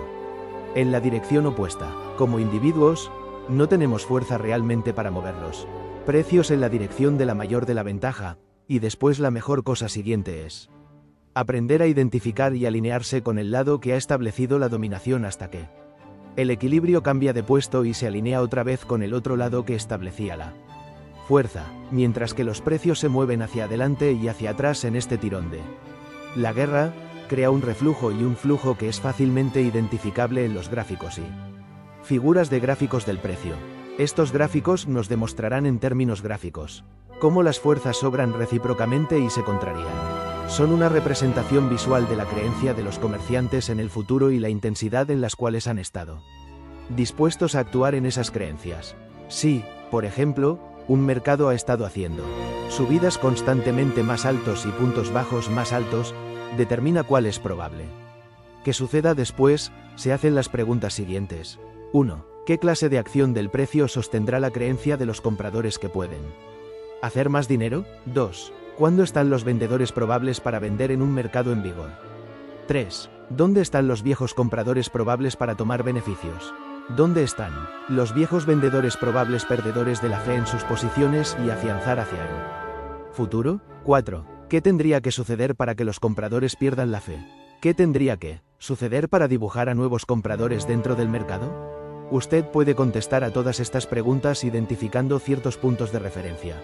S1: en la dirección opuesta. Como individuos, no tenemos fuerza realmente para mover los precios en la dirección de la mayor de la ventaja, y después la mejor cosa siguiente es aprender a identificar y alinearse con el lado que ha establecido la dominación hasta que el equilibrio cambia de puesto y se alinea otra vez con el otro lado que establecía la fuerza, mientras que los precios se mueven hacia adelante y hacia atrás en este tirón de la guerra, crea un reflujo y un flujo que es fácilmente identificable en los gráficos y figuras de gráficos del precio. Estos gráficos nos demostrarán en términos gráficos cómo las fuerzas obran recíprocamente y se contrarían. Son una representación visual de la creencia de los comerciantes en el futuro y la intensidad en las cuales han estado dispuestos a actuar en esas creencias. Si, por ejemplo, un mercado ha estado haciendo subidas constantemente más altos y puntos bajos más altos, determina cuál es probable que suceda después. Se hacen las preguntas siguientes. 1. ¿Qué clase de acción del precio sostendrá la creencia de los compradores que pueden hacer más dinero? 2. ¿Cuándo están los vendedores probables para vender en un mercado en vigor? 3. ¿Dónde están los viejos compradores probables para tomar beneficios? ¿Dónde están los viejos vendedores probables perdedores de la fe en sus posiciones y afianzar hacia el futuro? 4. ¿Qué tendría que suceder para que los compradores pierdan la fe? ¿Qué tendría que suceder para dibujar a nuevos compradores dentro del mercado? Usted puede contestar a todas estas preguntas identificando ciertos puntos de referencia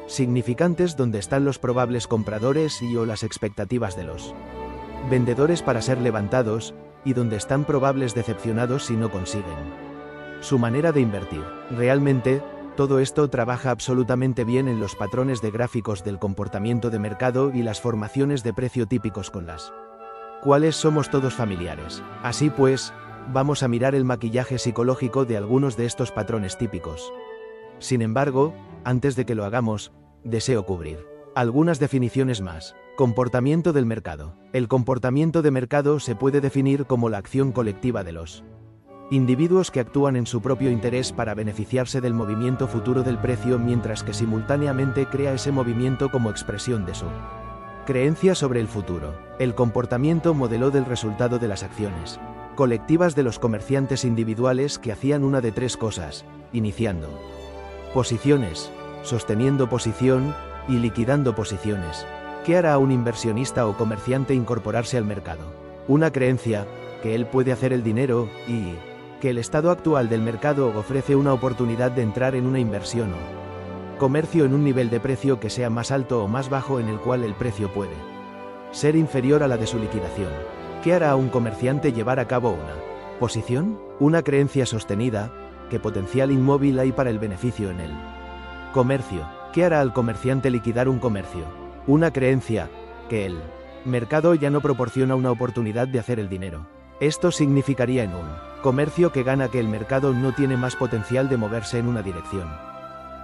S1: significantes donde están los probables compradores y o las expectativas de los vendedores para ser levantados, y donde están probables decepcionados si no consiguen. Su manera de invertir. Realmente, todo esto trabaja absolutamente bien en los patrones de gráficos del comportamiento de mercado y las formaciones de precio típicos con las cuales somos todos familiares. Así pues, vamos a mirar el maquillaje psicológico de algunos de estos patrones típicos. Sin embargo, antes de que lo hagamos, deseo cubrir algunas definiciones más. Comportamiento del mercado. El comportamiento de mercado se puede definir como la acción colectiva de los individuos que actúan en su propio interés para beneficiarse del movimiento futuro del precio mientras que simultáneamente crea ese movimiento como expresión de su creencia sobre el futuro. El comportamiento modeló del resultado de las acciones colectivas de los comerciantes individuales que hacían una de tres cosas: iniciando posiciones, sosteniendo posición y liquidando posiciones. ¿Qué hará un inversionista o comerciante incorporarse al mercado? Una creencia, que él puede hacer el dinero, y que el estado actual del mercado ofrece una oportunidad de entrar en una inversión o comercio en un nivel de precio que sea más alto o más bajo en el cual el precio puede ser inferior a la de su liquidación. ¿Qué hará a un comerciante llevar a cabo una posición? Una creencia sostenida, que potencial inmóvil hay para el beneficio en el comercio. ¿Qué hará al comerciante liquidar un comercio? Una creencia, que el mercado ya no proporciona una oportunidad de hacer el dinero. Esto significaría en un comercio que gana que el mercado no tiene más potencial de moverse en una dirección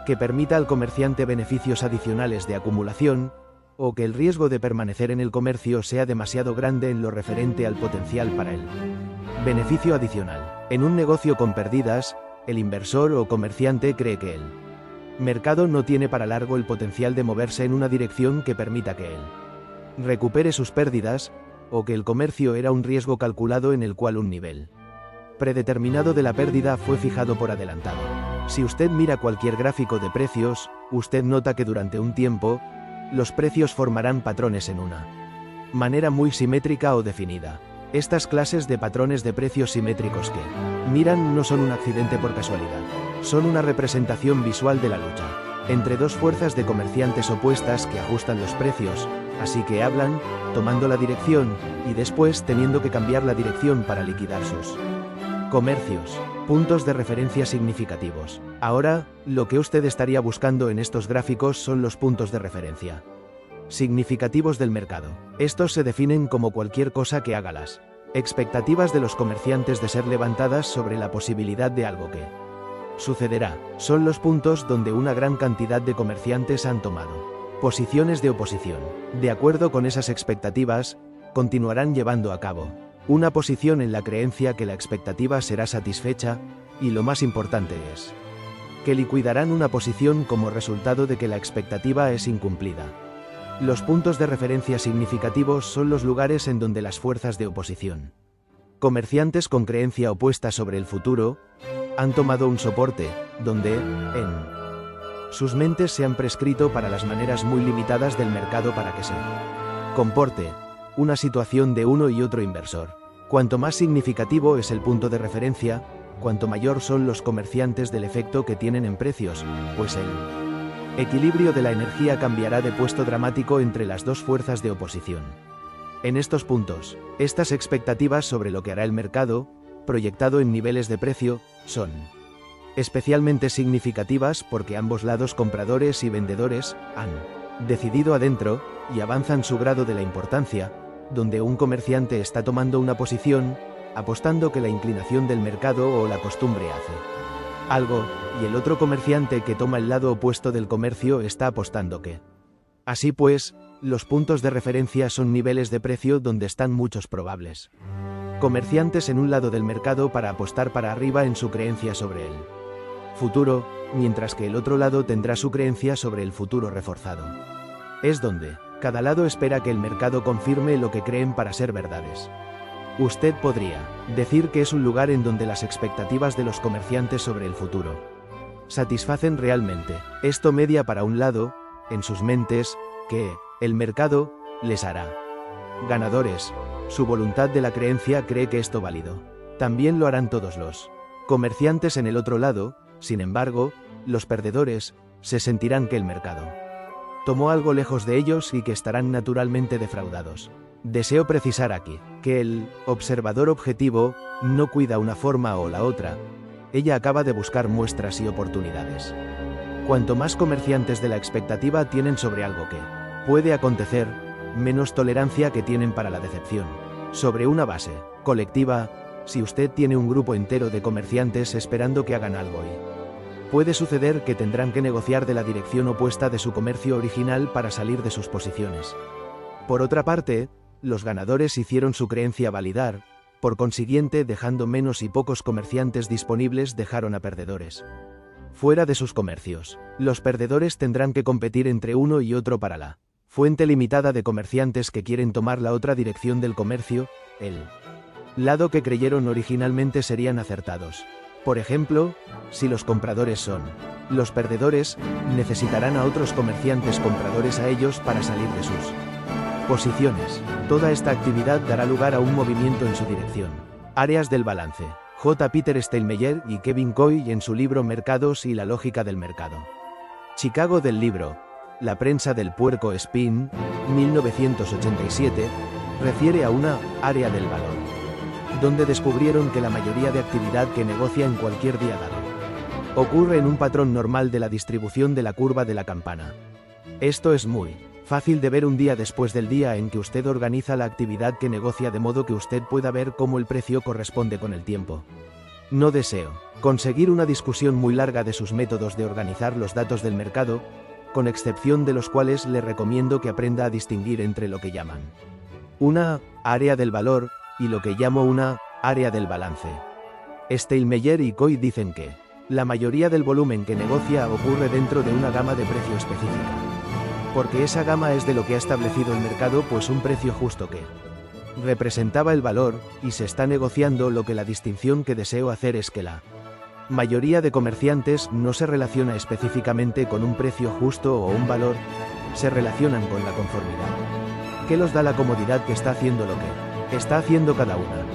S1: que permita al comerciante beneficios adicionales de acumulación, o que el riesgo de permanecer en el comercio sea demasiado grande en lo referente al potencial para el beneficio adicional. En un negocio con pérdidas, el inversor o comerciante cree que el mercado no tiene para largo el potencial de moverse en una dirección que permita que él recupere sus pérdidas, o que el comercio era un riesgo calculado en el cual un nivel predeterminado de la pérdida fue fijado por adelantado. Si usted mira cualquier gráfico de precios, usted nota que durante un tiempo, los precios formarán patrones en una manera muy simétrica o definida. Estas clases de patrones de precios simétricos que miran no son un accidente por casualidad, son una representación visual de la lucha entre dos fuerzas de comerciantes opuestas que ajustan los precios, así que hablan, tomando la dirección, y después teniendo que cambiar la dirección para liquidar sus comercios. Puntos de referencia significativos. Ahora, lo que usted estaría buscando en estos gráficos son los puntos de referencia significativos del mercado. Estos se definen como cualquier cosa que haga las expectativas de los comerciantes de ser levantadas sobre la posibilidad de algo que sucederá. Son los puntos donde una gran cantidad de comerciantes han tomado posiciones de oposición. De acuerdo con esas expectativas, continuarán llevando a cabo una posición en la creencia que la expectativa será satisfecha, y lo más importante es que liquidarán una posición como resultado de que la expectativa es incumplida. Los puntos de referencia significativos son los lugares en donde las fuerzas de oposición, comerciantes con creencia opuesta sobre el futuro, han tomado un soporte, donde, en sus mentes se han prescrito para las maneras muy limitadas del mercado para que se comporte una situación de uno y otro inversor. Cuanto más significativo es el punto de referencia, cuanto mayor son los comerciantes del efecto que tienen en precios, pues el equilibrio de la energía cambiará de puesto dramático entre las dos fuerzas de oposición. En estos puntos, estas expectativas sobre lo que hará el mercado, proyectado en niveles de precio, son especialmente significativas porque ambos lados, compradores y vendedores, han decidido adentro, y avanzan su grado de la importancia, donde un comerciante está tomando una posición, apostando que la inclinación del mercado o la costumbre hace algo, y el otro comerciante que toma el lado opuesto del comercio está apostando que. Así pues, los puntos de referencia son niveles de precio donde están muchos probables comerciantes en un lado del mercado para apostar para arriba en su creencia sobre el futuro, mientras que el otro lado tendrá su creencia sobre el futuro reforzado. Es donde cada lado espera que el mercado confirme lo que creen para ser verdades. Usted podría decir que es un lugar en donde las expectativas de los comerciantes sobre el futuro satisfacen realmente. Esto media para un lado, en sus mentes, que el mercado les hará ganadores. Su voluntad de la creencia cree que esto válido. También lo harán todos los comerciantes en el otro lado. Sin embargo, los perdedores se sentirán que el mercado tomó algo lejos de ellos y que estarán naturalmente defraudados. Deseo precisar aquí que el observador objetivo no cuida una forma o la otra, ella acaba de buscar muestras y oportunidades. Cuanto más comerciantes de la expectativa tienen sobre algo que puede acontecer, menos tolerancia que tienen para la decepción. Sobre una base colectiva, si usted tiene un grupo entero de comerciantes esperando que hagan algo y puede suceder que tendrán que negociar de la dirección opuesta de su comercio original para salir de sus posiciones. Por otra parte, los ganadores hicieron su creencia validar, por consiguiente, dejando menos y pocos comerciantes disponibles dejaron a perdedores fuera de sus comercios. Los perdedores tendrán que competir entre uno y otro para la fuente limitada de comerciantes que quieren tomar la otra dirección del comercio, el lado que creyeron originalmente serían acertados. Por ejemplo, si los compradores son los perdedores, necesitarán a otros comerciantes compradores a ellos para salir de sus posiciones. Toda esta actividad dará lugar a un movimiento en su dirección. Áreas del balance. J. Peter Steinmeier y Kevin Coy en su libro Mercados y la lógica del mercado. Chicago del libro La prensa del puerco Spin, 1987, refiere a una área del valor, donde descubrieron que la mayoría de actividad que negocia en cualquier día dado ocurre en un patrón normal de la distribución de la curva de la campana. Esto es muy fácil de ver un día después del día en que usted organiza la actividad que negocia de modo que usted pueda ver cómo el precio corresponde con el tiempo. No deseo conseguir una discusión muy larga de sus métodos de organizar los datos del mercado, con excepción de los cuales le recomiendo que aprenda a distinguir entre lo que llaman una área del valor y lo que llamo una área del balance. Steinmeier y Coy dicen que la mayoría del volumen que negocia ocurre dentro de una gama de precio específica, porque esa gama es de lo que ha establecido el mercado, pues un precio justo que representaba el valor, y se está negociando. Lo que la distinción que deseo hacer es que la mayoría de comerciantes no se relaciona específicamente con un precio justo o un valor, se relacionan con la conformidad, que los da la comodidad que está haciendo lo que está haciendo cada una.